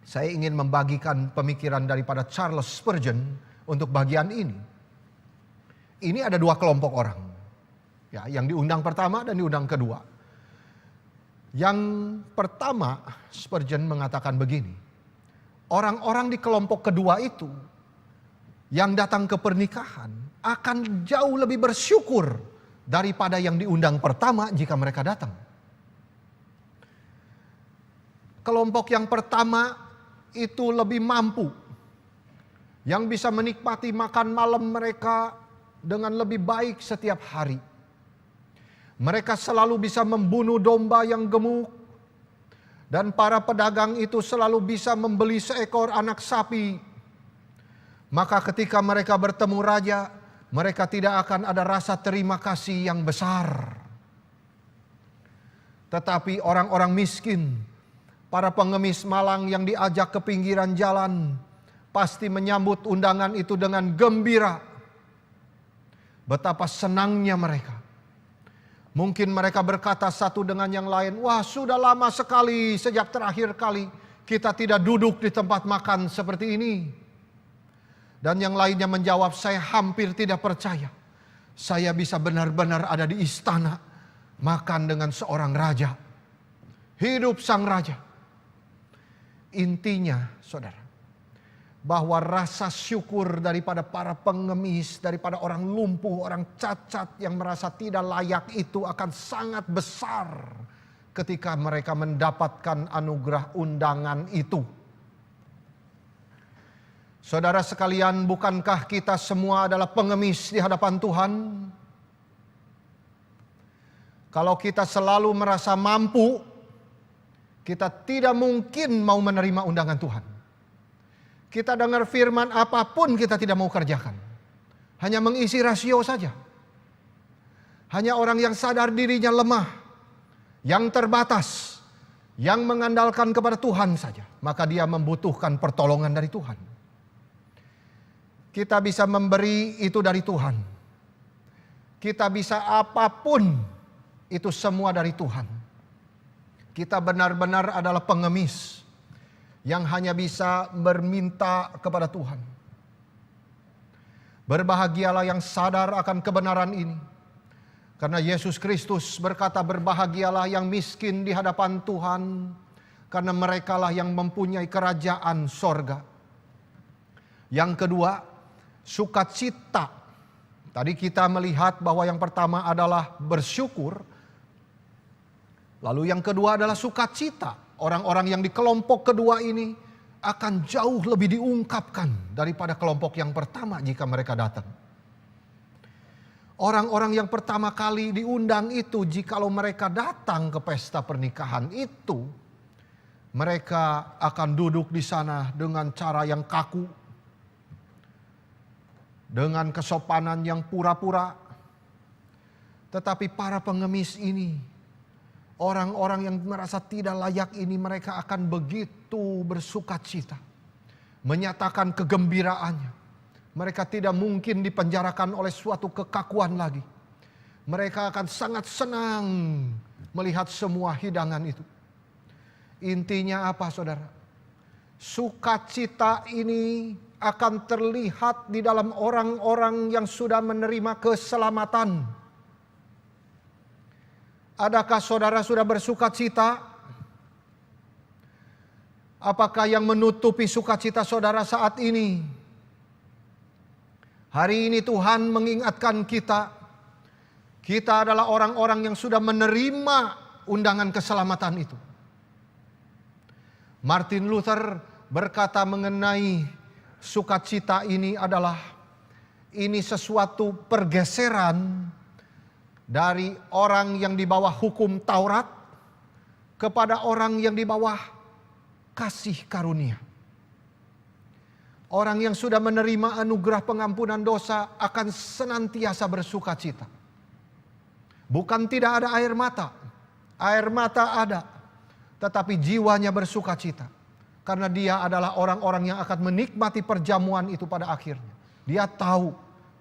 saya ingin membagikan pemikiran daripada Charles Spurgeon untuk bagian ini. Ini ada dua kelompok orang, ya, yang diundang pertama dan diundang kedua. Yang pertama, Spurgeon mengatakan begini, orang-orang di kelompok kedua itu yang datang ke pernikahan akan jauh lebih bersyukur daripada yang diundang pertama jika mereka datang. Kelompok yang pertama itu lebih mampu, yang bisa menikmati makan malam mereka dengan lebih baik setiap hari. Mereka selalu bisa membunuh domba yang gemuk, dan para pedagang itu selalu bisa membeli seekor anak sapi. Maka ketika mereka bertemu raja, mereka tidak akan ada rasa terima kasih yang besar. Tetapi orang-orang miskin, para pengemis malang yang diajak ke pinggiran jalan, pasti menyambut undangan itu dengan gembira. Betapa senangnya mereka. Mungkin mereka berkata satu dengan yang lain, wah sudah lama sekali sejak terakhir kali kita tidak duduk di tempat makan seperti ini. Dan yang lainnya menjawab, saya hampir tidak percaya saya bisa benar-benar ada di istana makan dengan seorang raja. Hidup sang raja. Intinya, saudara, bahwa rasa syukur daripada para pengemis, daripada orang lumpuh, orang cacat yang merasa tidak layak itu akan sangat besar ketika mereka mendapatkan anugerah undangan itu. Saudara sekalian, bukankah kita semua adalah pengemis di hadapan Tuhan? Kalau kita selalu merasa mampu, kita tidak mungkin mau menerima undangan Tuhan. Kita dengar firman apapun kita tidak mau kerjakan. Hanya mengisi rasio saja. Hanya orang yang sadar dirinya lemah, yang terbatas, yang mengandalkan kepada Tuhan saja, maka dia membutuhkan pertolongan dari Tuhan. Kita bisa memberi itu dari Tuhan. Kita bisa apapun, itu semua dari Tuhan. Kita benar-benar adalah pengemis yang hanya bisa berminta kepada Tuhan. Berbahagialah yang sadar akan kebenaran ini. Karena Yesus Kristus berkata, berbahagialah yang miskin di hadapan Tuhan, karena merekalah yang mempunyai kerajaan sorga. Yang kedua, sukacita. Tadi kita melihat bahwa yang pertama adalah bersyukur. Lalu yang kedua adalah sukacita. Orang-orang yang di kelompok kedua ini akan jauh lebih diungkapkan daripada kelompok yang pertama jika mereka datang. Orang-orang yang pertama kali diundang itu, jikalau mereka datang ke pesta pernikahan itu, mereka akan duduk di sana dengan cara yang kaku, dengan kesopanan yang pura-pura. Tetapi para pengemis ini, orang-orang yang merasa tidak layak ini, mereka akan begitu bersukacita, menyatakan kegembiraannya. Mereka tidak mungkin dipenjarakan oleh suatu kekakuan lagi. Mereka akan sangat senang melihat semua hidangan itu. Intinya apa, saudara? Sukacita ini akan terlihat di dalam orang-orang yang sudah menerima keselamatan. Adakah saudara sudah bersukacita? Apakah yang menutupi sukacita saudara saat ini? Hari ini Tuhan mengingatkan kita. Kita adalah orang-orang yang sudah menerima undangan keselamatan itu. Martin Luther berkata mengenai sukacita ini adalah, ini sesuatu pergeseran dari orang yang di bawah hukum Taurat kepada orang yang di bawah kasih karunia. Orang yang sudah menerima anugerah pengampunan dosa akan senantiasa bersukacita. Bukan tidak ada air mata. Air mata ada, tetapi jiwanya bersukacita. Karena dia adalah orang-orang yang akan menikmati perjamuan itu pada akhirnya. Dia tahu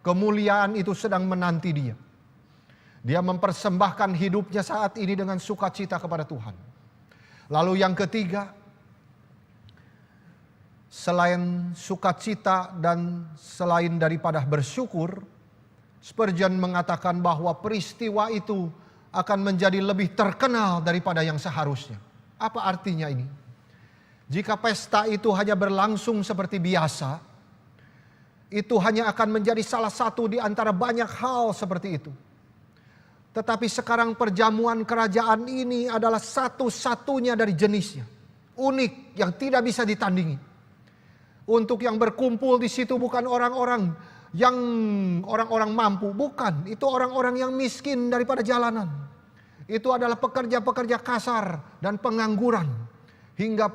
kemuliaan itu sedang menanti dia. Dia mempersembahkan hidupnya saat ini dengan sukacita kepada Tuhan. Lalu yang ketiga, selain sukacita dan selain daripada bersyukur, Spurgeon mengatakan bahwa peristiwa itu akan menjadi lebih terkenal daripada yang seharusnya. Apa artinya ini? Jika pesta itu hanya berlangsung seperti biasa, itu hanya akan menjadi salah satu di antara banyak hal seperti itu. Tetapi sekarang perjamuan kerajaan ini adalah satu-satunya dari jenisnya. Unik, yang tidak bisa ditandingi. Untuk yang berkumpul di situ bukan orang-orang mampu, bukan. Itu orang-orang yang miskin daripada jalanan. Itu adalah pekerja-pekerja kasar dan pengangguran. Hingga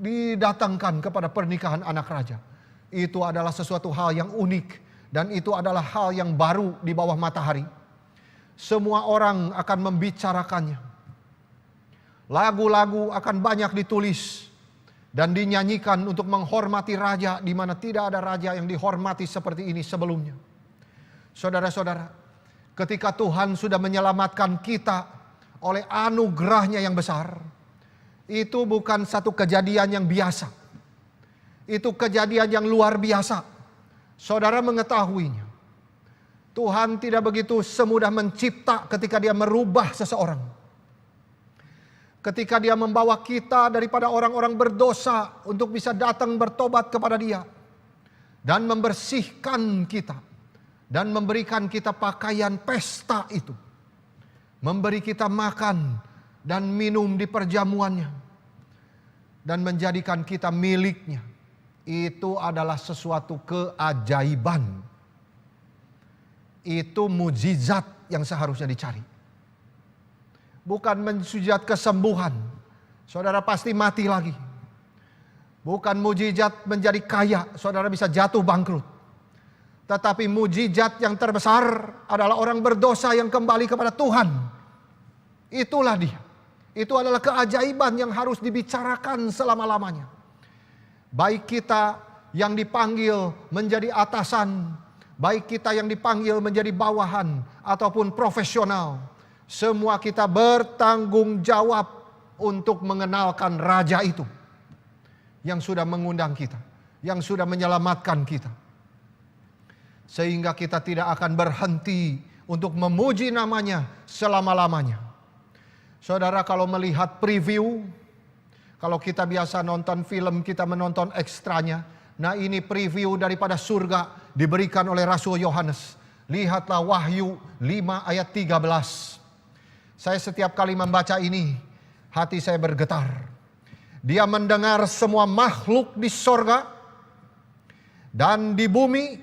didatangkan kepada pernikahan anak raja. Itu adalah sesuatu hal yang unik. Dan itu adalah hal yang baru di bawah matahari. Semua orang akan membicarakannya. Lagu-lagu akan banyak ditulis dan dinyanyikan untuk menghormati raja, di mana tidak ada raja yang dihormati seperti ini sebelumnya. Saudara-saudara, ketika Tuhan sudah menyelamatkan kita oleh anugerahnya yang besar, itu bukan satu kejadian yang biasa. Itu kejadian yang luar biasa. Saudara mengetahuinya. Tuhan tidak begitu semudah mencipta ketika dia merubah seseorang. Ketika dia membawa kita daripada orang-orang berdosa untuk bisa datang bertobat kepada dia. Dan membersihkan kita. Dan memberikan kita pakaian pesta itu. Memberi kita makan dan minum di perjamuannya. Dan menjadikan kita miliknya. Itu adalah sesuatu keajaiban. Itu mujizat yang seharusnya dicari. Bukan mujizat kesembuhan. Saudara pasti mati lagi. Bukan mujizat menjadi kaya. Saudara bisa jatuh bangkrut. Tetapi mujizat yang terbesar adalah orang berdosa yang kembali kepada Tuhan. Itulah dia. Itu adalah keajaiban yang harus dibicarakan selama-lamanya. Baik kita yang dipanggil menjadi atasan, baik kita yang dipanggil menjadi bawahan ataupun profesional, semua kita bertanggung jawab untuk mengenalkan raja itu yang sudah mengundang kita, yang sudah menyelamatkan kita. Sehingga kita tidak akan berhenti untuk memuji namanya selama-lamanya. Saudara, kalau melihat preview, kalau kita biasa nonton film, kita menonton ekstranya. Nah, ini preview daripada surga diberikan oleh Rasul Yohanes. Lihatlah Wahyu 5 ayat 13. Saya setiap kali membaca ini, hati saya bergetar. Dia mendengar semua makhluk di sorga, dan di bumi,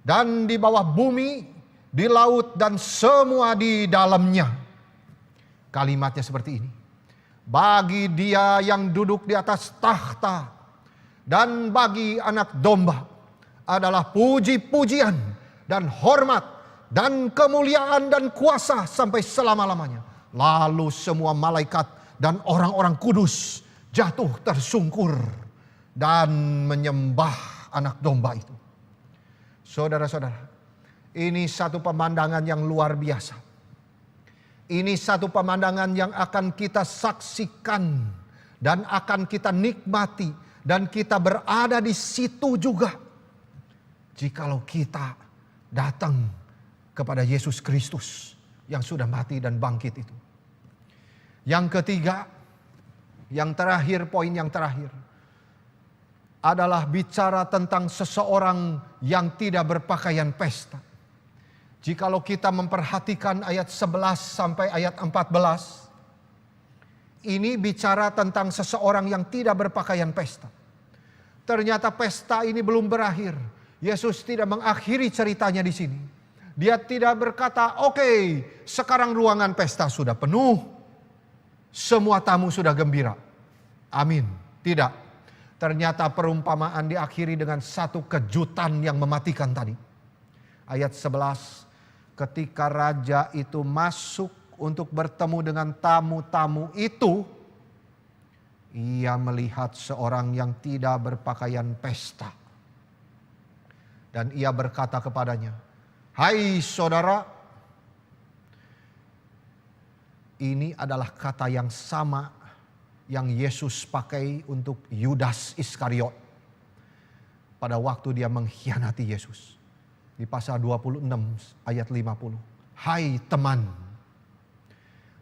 dan di bawah bumi, di laut, dan semua di dalamnya. Kalimatnya seperti ini. Bagi dia yang duduk di atas takhta dan bagi anak domba adalah puji-pujian dan hormat dan kemuliaan dan kuasa sampai selama-lamanya. Lalu semua malaikat dan orang-orang kudus jatuh tersungkur dan menyembah anak domba itu. Saudara-saudara, ini satu pemandangan yang luar biasa. Ini satu pemandangan yang akan kita saksikan dan akan kita nikmati dan kita berada di situ juga. Jikalau kita datang kepada Yesus Kristus yang sudah mati dan bangkit itu. Yang ketiga, yang terakhir, poin yang terakhir adalah bicara tentang seseorang yang tidak berpakaian pesta. Jikalau kita memperhatikan ayat 11 sampai ayat 14, ini bicara tentang seseorang yang tidak berpakaian pesta. Ternyata pesta ini belum berakhir. Yesus tidak mengakhiri ceritanya di sini. Dia tidak berkata, oke, sekarang ruangan pesta sudah penuh. Semua tamu sudah gembira. Amin. Tidak. Ternyata perumpamaan diakhiri dengan satu kejutan yang mematikan tadi. Ayat 11. Ketika raja itu masuk untuk bertemu dengan tamu-tamu itu, Ia melihat seorang yang tidak berpakaian pesta. Dan ia berkata kepadanya, "Hai saudara," ini adalah kata yang sama yang Yesus pakai untuk Yudas Iskariot pada waktu dia mengkhianati Yesus. Di pasal 26 ayat 50. "Hai teman,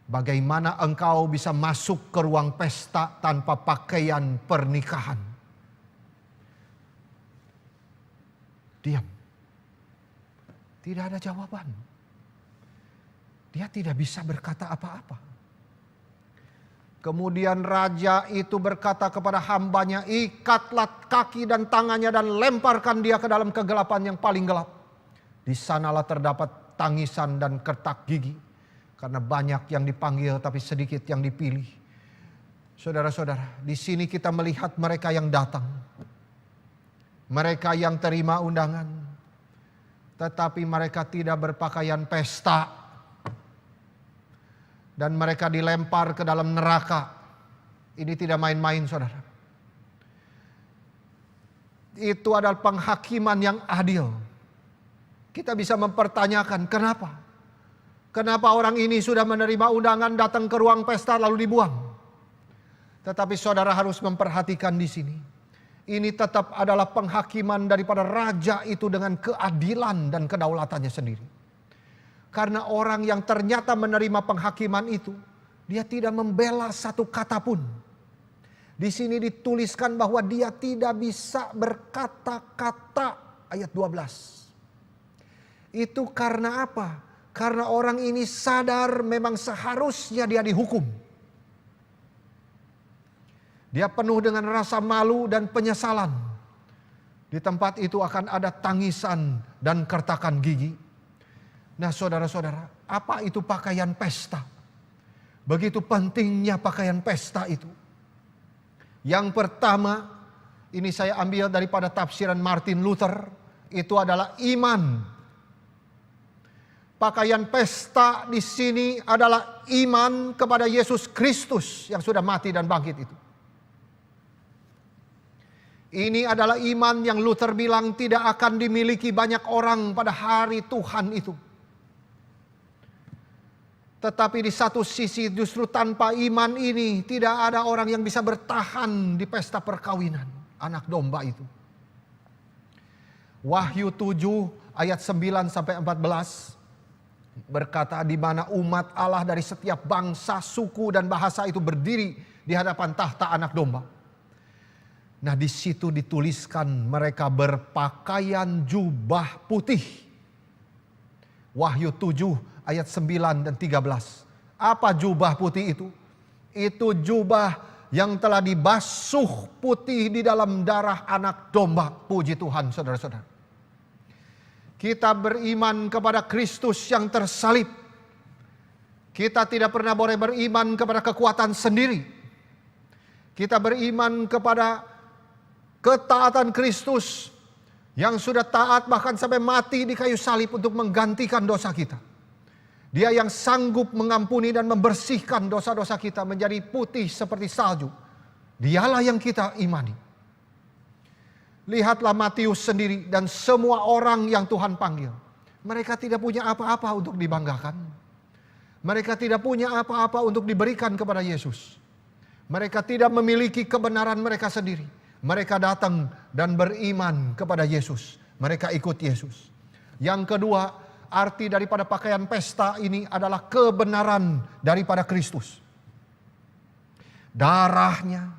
bagaimana engkau bisa masuk ke ruang pesta tanpa pakaian pernikahan?" Diam. Tidak ada jawaban. Dia tidak bisa berkata apa-apa. Kemudian raja itu berkata kepada hambanya, "Ikatlah kaki dan tangannya dan lemparkan dia ke dalam kegelapan yang paling gelap. Di sanalah terdapat tangisan dan kertak gigi. Karena banyak yang dipanggil tapi sedikit yang dipilih." Saudara-saudara, di sini kita melihat mereka yang datang. Mereka yang terima undangan. Tetapi mereka tidak berpakaian pesta. Dan mereka dilempar ke dalam neraka. Ini tidak main-main, saudara. Itu adalah penghakiman yang adil. Kita bisa mempertanyakan kenapa? Kenapa orang ini sudah menerima undangan datang ke ruang pesta lalu dibuang? Tetapi saudara harus memperhatikan di sini. Ini tetap adalah penghakiman daripada raja itu dengan keadilan dan kedaulatannya sendiri. Karena orang yang ternyata menerima penghakiman itu, dia tidak membela satu kata pun. Di sini dituliskan bahwa dia tidak bisa berkata-kata, ayat 12. Itu karena apa? Karena orang ini sadar memang seharusnya dia dihukum. Dia penuh dengan rasa malu dan penyesalan. Di tempat itu akan ada tangisan dan kertakan gigi. Nah saudara-saudara, apa itu pakaian pesta? Begitu pentingnya pakaian pesta itu. Yang pertama, ini saya ambil daripada tafsiran Martin Luther, itu adalah iman. Pakaian pesta di sini adalah iman kepada Yesus Kristus yang sudah mati dan bangkit itu. Ini adalah iman yang Luther bilang tidak akan dimiliki banyak orang pada hari Tuhan itu. Tetapi di satu sisi justru tanpa iman ini tidak ada orang yang bisa bertahan di pesta perkawinan anak domba itu. Wahyu 7 ayat 9 sampai 14 berkata, di mana umat Allah dari setiap bangsa, suku dan bahasa itu berdiri di hadapan tahta anak domba. Nah di situ dituliskan mereka berpakaian jubah putih. Wahyu 7 ayat 9 dan 13. Apa jubah putih itu? Itu jubah yang telah dibasuh putih di dalam darah anak domba. Puji Tuhan saudara-saudara. Kita beriman kepada Kristus yang tersalib. Kita tidak pernah boleh beriman kepada kekuatan sendiri. Kita beriman kepada ketaatan Kristus yang sudah taat bahkan sampai mati di kayu salib untuk menggantikan dosa kita. Dia yang sanggup mengampuni dan membersihkan dosa-dosa kita menjadi putih seperti salju. Dialah yang kita imani. Lihatlah Matius sendiri dan semua orang yang Tuhan panggil. Mereka tidak punya apa-apa untuk dibanggakan. Mereka tidak punya apa-apa untuk diberikan kepada Yesus. Mereka tidak memiliki kebenaran mereka sendiri. Mereka datang dan beriman kepada Yesus. Mereka ikut Yesus. Yang kedua, arti daripada pakaian pesta ini adalah kebenaran daripada Kristus. Darahnya,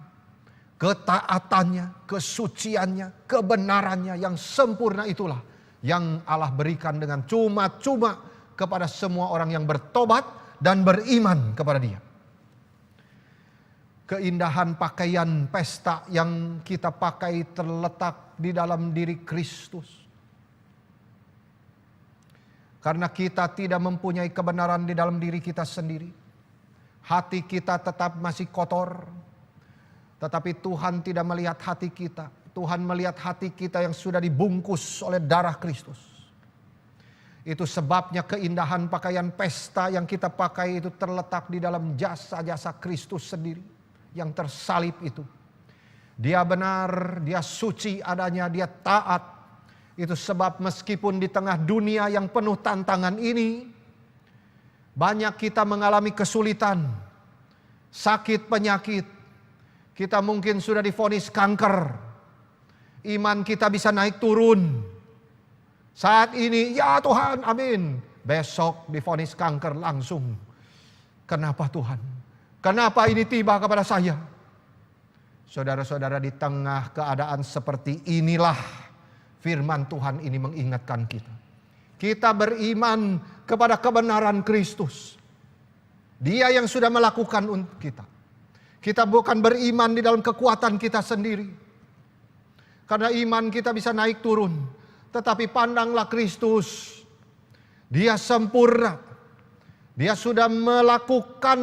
ketaatannya, kesuciannya, kebenarannya yang sempurna itulah yang Allah berikan dengan cuma-cuma kepada semua orang yang bertobat dan beriman kepada Dia. Keindahan pakaian pesta yang kita pakai terletak di dalam diri Kristus. Karena kita tidak mempunyai kebenaran di dalam diri kita sendiri. Hati kita tetap masih kotor. Tetapi Tuhan tidak melihat hati kita. Tuhan melihat hati kita yang sudah dibungkus oleh darah Kristus. Itu sebabnya keindahan pakaian pesta yang kita pakai itu terletak di dalam jasa-jasa Kristus sendiri. yang tersalib itu. Dia benar, dia suci adanya, dia taat. Itu sebab meskipun di tengah dunia yang penuh tantangan ini, banyak kita mengalami kesulitan, sakit penyakit. Kita mungkin sudah divonis kanker. Iman kita bisa naik turun. Saat ini, ya Tuhan, amin. Besok divonis kanker langsung. Kenapa Tuhan? Kenapa ini tiba kepada saya? Saudara-saudara, di tengah keadaan seperti inilah firman Tuhan ini mengingatkan kita. Kita beriman kepada kebenaran Kristus. Dia yang sudah melakukan untuk kita. Kita bukan beriman di dalam kekuatan kita sendiri. Karena iman kita bisa naik turun. Tetapi pandanglah Kristus. Dia sempurna. Dia sudah melakukan,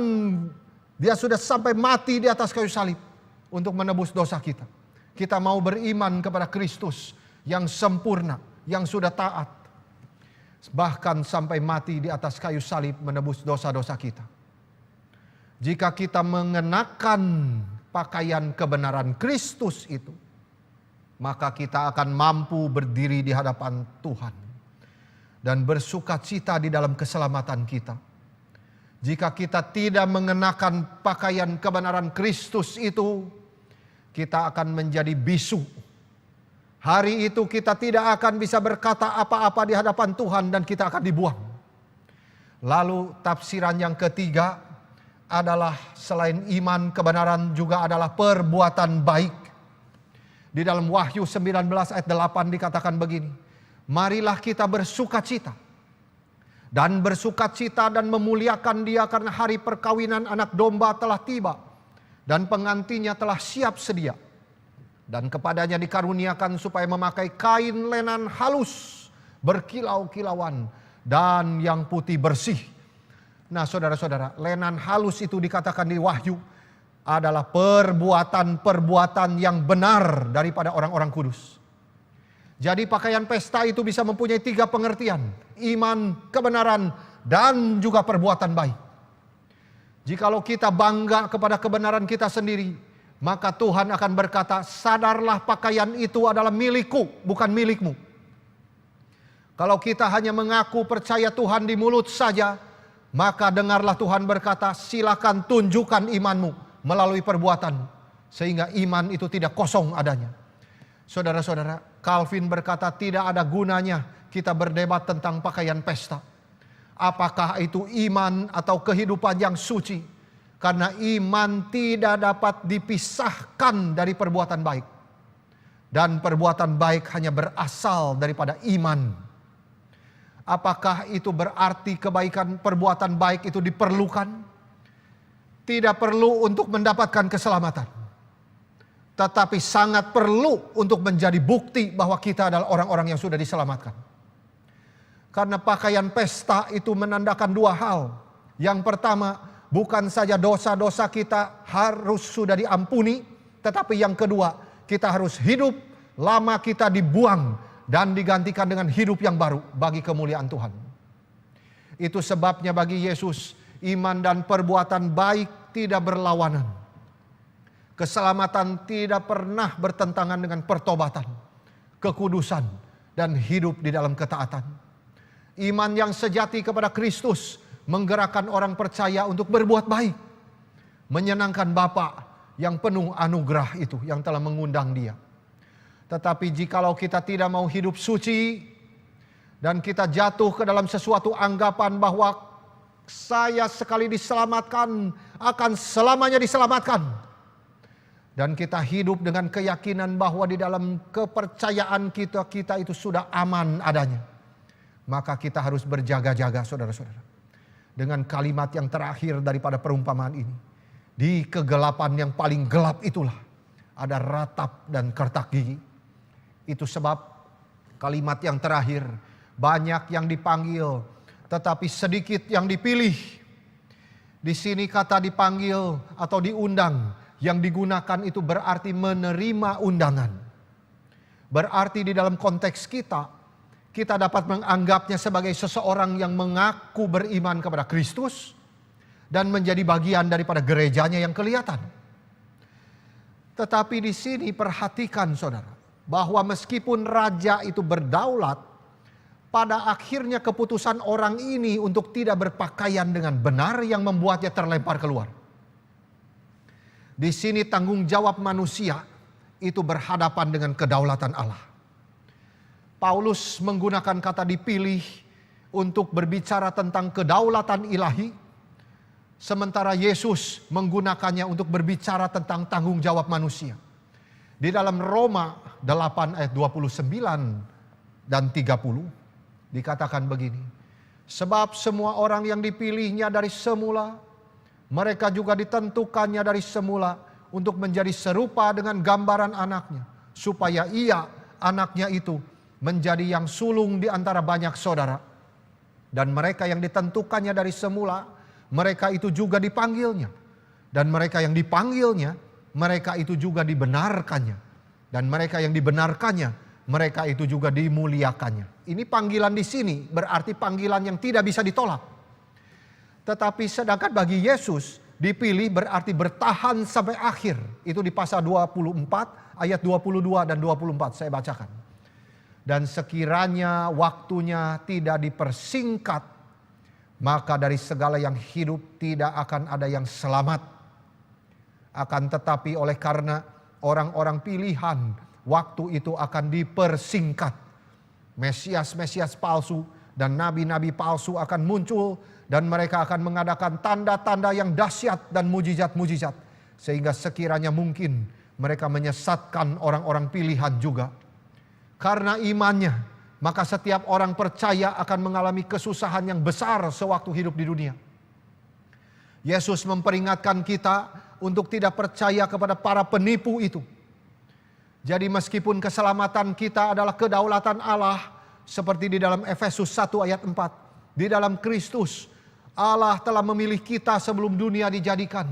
dia sudah sampai mati di atas kayu salib untuk menebus dosa kita. Kita mau beriman kepada Kristus yang sempurna, yang sudah taat. Bahkan sampai mati di atas kayu salib menebus dosa-dosa kita. Jika kita mengenakan pakaian kebenaran Kristus itu, maka kita akan mampu berdiri di hadapan Tuhan dan bersukacita di dalam keselamatan kita. Jika kita tidak mengenakan pakaian kebenaran Kristus itu, kita akan menjadi bisu. Hari itu kita tidak akan bisa berkata apa-apa di hadapan Tuhan dan kita akan dibuang. Lalu tafsiran yang ketiga adalah selain iman, kebenaran juga adalah perbuatan baik. Di dalam Wahyu 19 ayat 8 dikatakan begini, marilah kita bersukacita dan bersukacita dan memuliakan Dia karena hari perkawinan anak domba telah tiba dan pengantinnya telah siap sedia. Dan kepadanya dikaruniakan supaya memakai kain lenan halus berkilau-kilauan dan yang putih bersih. Nah saudara-saudara, lenan halus itu dikatakan di Wahyu adalah perbuatan-perbuatan yang benar daripada orang-orang kudus. Jadi pakaian pesta itu bisa mempunyai 3 pengertian. Iman, kebenaran, dan juga perbuatan baik. Jikalau kita bangga kepada kebenaran kita sendiri, maka Tuhan akan berkata, sadarlah pakaian itu adalah milikku, bukan milikmu. Kalau kita hanya mengaku percaya Tuhan di mulut saja, maka dengarlah Tuhan berkata, silakan tunjukkan imanmu melalui perbuatan, sehingga iman itu tidak kosong adanya. Saudara-saudara, Calvin berkata tidak ada gunanya kita berdebat tentang pakaian pesta. Apakah itu iman atau kehidupan yang suci? Karena iman tidak dapat dipisahkan dari perbuatan baik. Dan perbuatan baik hanya berasal daripada iman. Apakah itu berarti kebaikan perbuatan baik itu diperlukan? Tidak perlu untuk mendapatkan keselamatan. Tetapi sangat perlu untuk menjadi bukti bahwa kita adalah orang-orang yang sudah diselamatkan. Karena pakaian pesta itu menandakan 2 hal. Yang pertama, bukan saja dosa-dosa kita harus sudah diampuni, tetapi yang kedua, kita harus hidup lama kita dibuang dan digantikan dengan hidup yang baru bagi kemuliaan Tuhan. Itu sebabnya bagi Yesus, iman dan perbuatan baik tidak berlawanan. Keselamatan tidak pernah bertentangan dengan pertobatan, kekudusan, dan hidup di dalam ketaatan. Iman yang sejati kepada Kristus menggerakkan orang percaya untuk berbuat baik, menyenangkan Bapa yang penuh anugerah itu yang telah mengundang Dia. Tetapi jikalau kita tidak mau hidup suci dan kita jatuh ke dalam sesuatu anggapan bahwa saya sekali diselamatkan akan selamanya diselamatkan, dan kita hidup dengan keyakinan bahwa di dalam kepercayaan kita itu sudah aman adanya, maka kita harus berjaga-jaga saudara-saudara. Dengan kalimat yang terakhir daripada perumpamaan ini. Di kegelapan yang paling gelap itulah ada ratap dan kertak gigi. Itu sebab kalimat yang terakhir, banyak yang dipanggil tetapi sedikit yang dipilih. Di sini kata dipanggil atau diundang yang digunakan itu berarti menerima undangan. Berarti di dalam konteks kita dapat menganggapnya sebagai seseorang yang mengaku beriman kepada Kristus dan menjadi bagian daripada gerejanya yang kelihatan. Tetapi di sini perhatikan saudara, bahwa meskipun raja itu berdaulat, pada akhirnya keputusan orang ini untuk tidak berpakaian dengan benar yang membuatnya terlempar keluar. Di sini tanggung jawab manusia itu berhadapan dengan kedaulatan Allah. Paulus menggunakan kata dipilih untuk berbicara tentang kedaulatan ilahi, sementara Yesus menggunakannya untuk berbicara tentang tanggung jawab manusia. Di dalam Roma 8 ayat 29 dan 30 dikatakan begini, sebab semua orang yang dipilihnya dari semula, mereka juga ditentukannya dari semula untuk menjadi serupa dengan gambaran anaknya, supaya ia, anaknya itu, menjadi yang sulung di antara banyak saudara. Dan mereka yang ditentukannya dari semula, mereka itu juga dipanggilnya. Dan mereka yang dipanggilnya, mereka itu juga dibenarkannya. Dan mereka yang dibenarkannya, mereka itu juga dimuliakannya. Ini panggilan di sini berarti panggilan yang tidak bisa ditolak. Tetapi sedangkan bagi Yesus, dipilih berarti bertahan sampai akhir. Itu di pasal 24 ayat 22 dan 24 saya bacakan. Dan sekiranya waktunya tidak dipersingkat, maka dari segala yang hidup tidak akan ada yang selamat. Akan tetapi oleh karena orang-orang pilihan, waktu itu akan dipersingkat. Mesias-mesias palsu dan nabi-nabi palsu akan muncul, dan mereka akan mengadakan tanda-tanda yang dahsyat dan mujizat-mujizat, sehingga sekiranya mungkin mereka menyesatkan orang-orang pilihan juga. Karena imannya, maka setiap orang percaya akan mengalami kesusahan yang besar sewaktu hidup di dunia. Yesus memperingatkan kita untuk tidak percaya kepada para penipu itu. Jadi meskipun keselamatan kita adalah kedaulatan Allah, seperti di dalam Efesus 1 ayat 4, di dalam Kristus Allah telah memilih kita sebelum dunia dijadikan,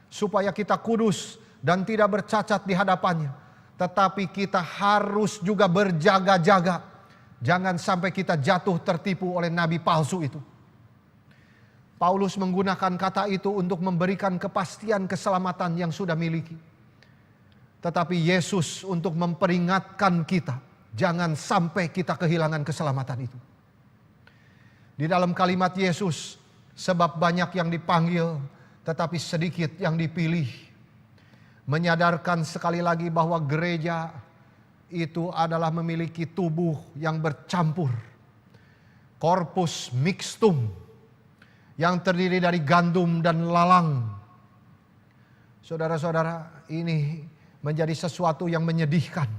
supaya kita kudus dan tidak bercacat di hadapannya. Tetapi kita harus juga berjaga-jaga, jangan sampai kita jatuh tertipu oleh nabi palsu itu. Paulus menggunakan kata itu untuk memberikan kepastian keselamatan yang sudah miliki. Tetapi Yesus untuk memperingatkan kita, jangan sampai kita kehilangan keselamatan itu. Di dalam kalimat Yesus, sebab banyak yang dipanggil, tetapi sedikit yang dipilih. Menyadarkan sekali lagi bahwa gereja itu adalah memiliki tubuh yang bercampur. Corpus mixtum, yang terdiri dari gandum dan lalang. Saudara-saudara, ini menjadi sesuatu yang menyedihkan.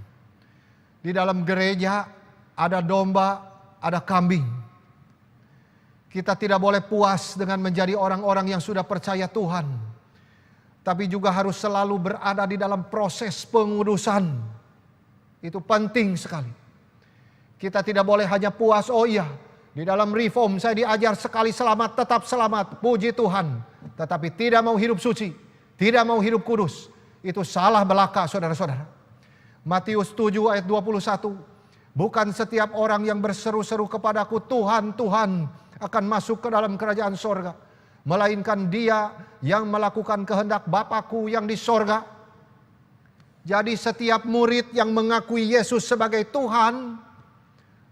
Di dalam gereja ada domba, ada kambing. Kita tidak boleh puas dengan menjadi orang-orang yang sudah percaya Tuhan, tapi juga harus selalu berada di dalam proses pengudusan. Itu penting sekali. Kita tidak boleh hanya puas, oh iya, di dalam reform saya diajar sekali selamat tetap selamat, puji Tuhan. Tetapi tidak mau hidup suci, tidak mau hidup kudus. Itu salah belaka saudara-saudara. Matius 7 ayat 21. Bukan setiap orang yang berseru-seru kepadaku Tuhan, Tuhan akan masuk ke dalam kerajaan sorga, melainkan dia yang melakukan kehendak Bapakku yang di sorga. Jadi setiap murid yang mengakui Yesus sebagai Tuhan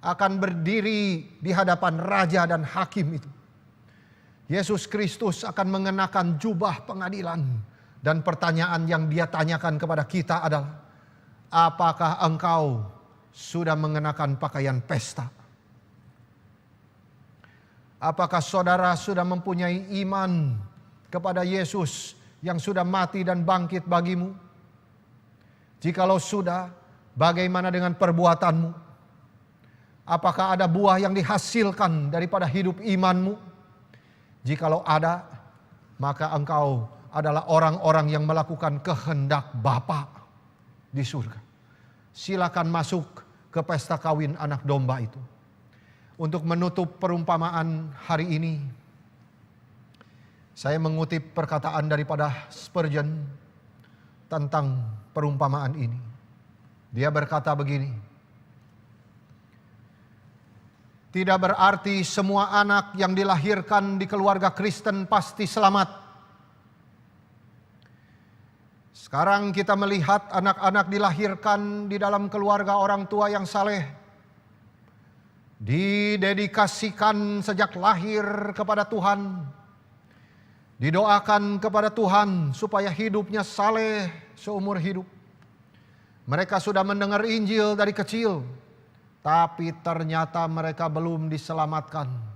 akan berdiri di hadapan Raja dan Hakim itu. Yesus Kristus akan mengenakan jubah pengadilan. Dan pertanyaan yang dia tanyakan kepada kita adalah, apakah engkau sudah mengenakan pakaian pesta? Apakah saudara sudah mempunyai iman kepada Yesus yang sudah mati dan bangkit bagimu? Jikalau sudah, bagaimana dengan perbuatanmu? Apakah ada buah yang dihasilkan daripada hidup imanmu? Jikalau ada, maka engkau adalah orang-orang yang melakukan kehendak Bapa di surga. Silakan masuk ke pesta kawin anak domba itu. Untuk menutup perumpamaan hari ini, saya mengutip perkataan daripada Spurgeon tentang perumpamaan ini. Dia berkata begini, tidak berarti semua anak yang dilahirkan di keluarga Kristen pasti selamat. Sekarang kita melihat anak-anak dilahirkan di dalam keluarga orang tua yang saleh, didedikasikan sejak lahir kepada Tuhan, didoakan kepada Tuhan supaya hidupnya saleh seumur hidup. Mereka sudah mendengar Injil dari kecil, tapi ternyata mereka belum diselamatkan.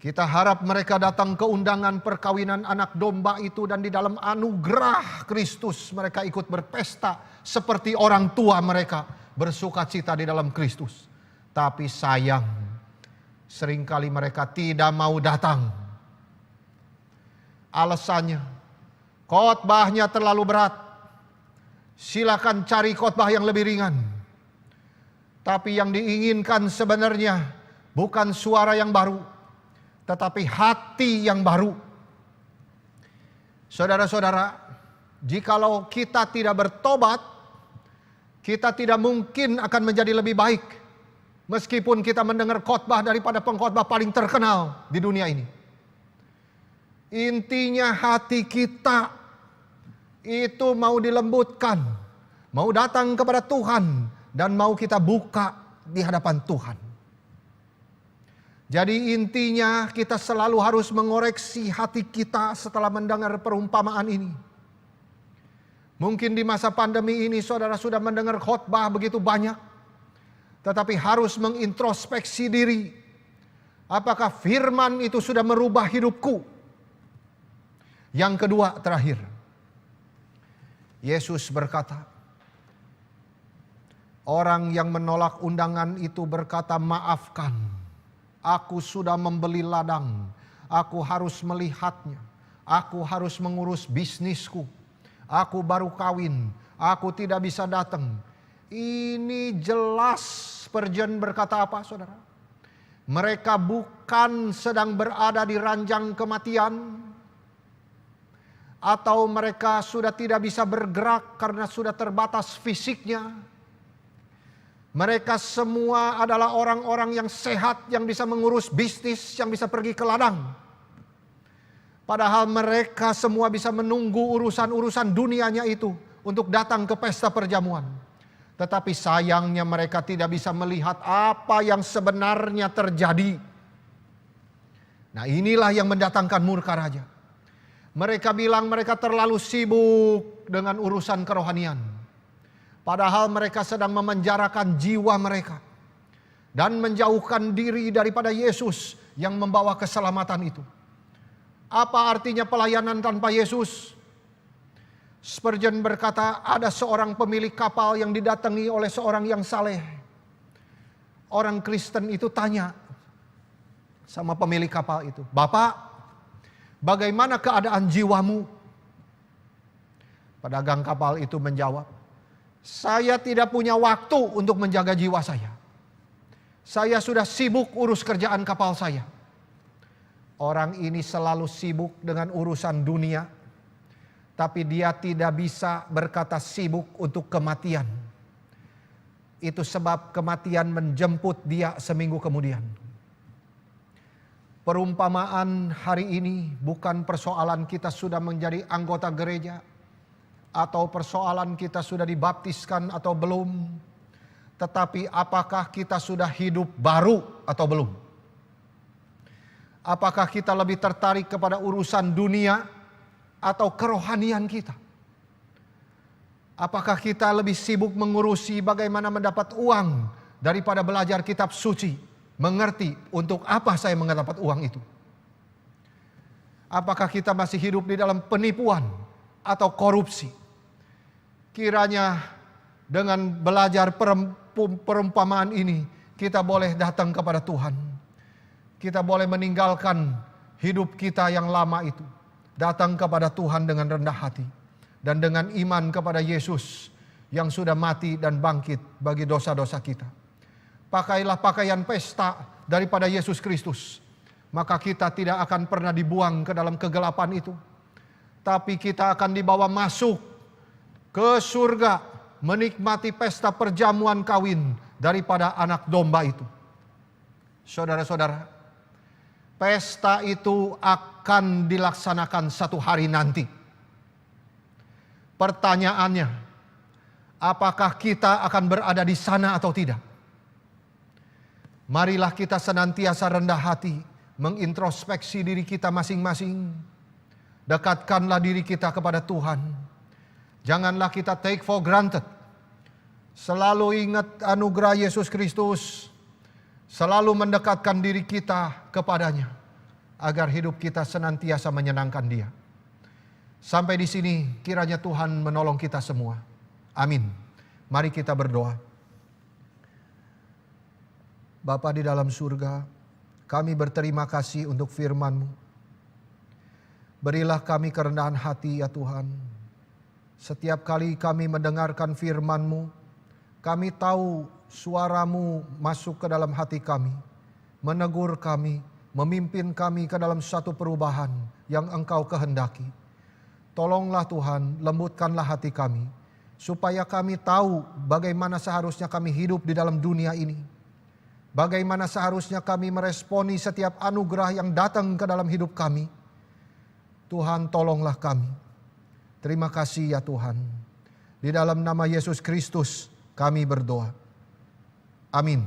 Kita harap mereka datang ke undangan perkawinan anak domba itu, dan di dalam anugerah Kristus mereka ikut berpesta seperti orang tua mereka bersuka cita di dalam Kristus. Tapi sayang, seringkali mereka tidak mau datang. Alasannya, khotbahnya terlalu berat. Silakan cari khotbah yang lebih ringan. Tapi yang diinginkan sebenarnya bukan suara yang baru, tetapi hati yang baru. Saudara-saudara, jikalau kita tidak bertobat, kita tidak mungkin akan menjadi lebih baik, meskipun kita mendengar khotbah daripada pengkhotbah paling terkenal di dunia ini. Intinya hati kita itu mau dilembutkan, mau datang kepada Tuhan, dan mau kita buka di hadapan Tuhan. Jadi intinya kita selalu harus mengoreksi hati kita setelah mendengar perumpamaan ini. Mungkin di masa pandemi ini saudara sudah mendengar khotbah begitu banyak, tetapi harus mengintrospeksi diri. Apakah firman itu sudah merubah hidupku? Yang kedua, terakhir, Yesus berkata, orang yang menolak undangan itu berkata, maafkan, aku sudah membeli ladang, aku harus melihatnya, aku harus mengurus bisnisku, aku baru kawin, aku tidak bisa datang. Ini jelas Spurgeon berkata apa, saudara? Mereka bukan sedang berada di ranjang kematian, atau mereka sudah tidak bisa bergerak karena sudah terbatas fisiknya. Mereka semua adalah orang-orang yang sehat, yang bisa mengurus bisnis, yang bisa pergi ke ladang. Padahal mereka semua bisa menunggu urusan-urusan dunianya itu untuk datang ke pesta perjamuan. Tetapi sayangnya mereka tidak bisa melihat apa yang sebenarnya terjadi. Nah, inilah yang mendatangkan murka raja. Mereka bilang mereka terlalu sibuk dengan urusan kerohanian. Padahal mereka sedang memenjarakan jiwa mereka dan menjauhkan diri daripada Yesus yang membawa keselamatan itu. Apa artinya pelayanan tanpa Yesus? Spurgeon berkata, ada seorang pemilik kapal yang didatangi oleh seorang yang saleh. Orang Kristen itu tanya sama pemilik kapal itu, "Bapak, bagaimana keadaan jiwamu?" Pedagang kapal itu menjawab, "Saya tidak punya waktu untuk menjaga jiwa saya. Saya sudah sibuk urus kerjaan kapal saya." Orang ini selalu sibuk dengan urusan dunia, tapi dia tidak bisa berkata sibuk untuk kematian. Itu sebab kematian menjemput dia seminggu kemudian. Perumpamaan hari ini bukan persoalan kita sudah menjadi anggota gereja, atau persoalan kita sudah dibaptiskan atau belum, tetapi apakah kita sudah hidup baru atau belum? Apakah kita lebih tertarik kepada urusan dunia atau kerohanian kita? Apakah kita lebih sibuk mengurusi bagaimana mendapat uang daripada belajar kitab suci, mengerti untuk apa saya mendapat uang itu? Apakah kita masih hidup di dalam penipuan atau korupsi? Kiranya dengan belajar perumpamaan ini kita boleh datang kepada Tuhan. Kita boleh meninggalkan hidup kita yang lama itu, datang kepada Tuhan dengan rendah hati dan dengan iman kepada Yesus yang sudah mati dan bangkit bagi dosa-dosa kita. Pakailah pakaian pesta daripada Yesus Kristus, maka kita tidak akan pernah dibuang ke dalam kegelapan itu, tapi kita akan dibawa masuk ke surga, menikmati pesta perjamuan kawin daripada anak domba itu. Saudara-saudara, pesta itu akan dilaksanakan satu hari nanti. Pertanyaannya, apakah kita akan berada di sana atau tidak? Marilah kita senantiasa rendah hati, mengintrospeksi diri kita masing-masing. Dekatkanlah diri kita kepada Tuhan. Janganlah kita take for granted. Selalu ingat anugerah Yesus Kristus. Selalu mendekatkan diri kita kepadanya, agar hidup kita senantiasa menyenangkan Dia. Sampai di sini kiranya Tuhan menolong kita semua. Amin. Mari kita berdoa. Bapa di dalam surga, kami berterima kasih untuk firman-Mu. Berilah kami kerendahan hati ya Tuhan. Setiap kali kami mendengarkan firman-Mu, kami tahu suara-Mu masuk ke dalam hati kami, menegur kami, memimpin kami ke dalam satu perubahan yang Engkau kehendaki. Tolonglah Tuhan, lembutkanlah hati kami, supaya kami tahu bagaimana seharusnya kami hidup di dalam dunia ini. Bagaimana seharusnya kami meresponi setiap anugerah yang datang ke dalam hidup kami. Tuhan, tolonglah kami. Terima kasih ya Tuhan. Di dalam nama Yesus Kristus kami berdoa. Amin.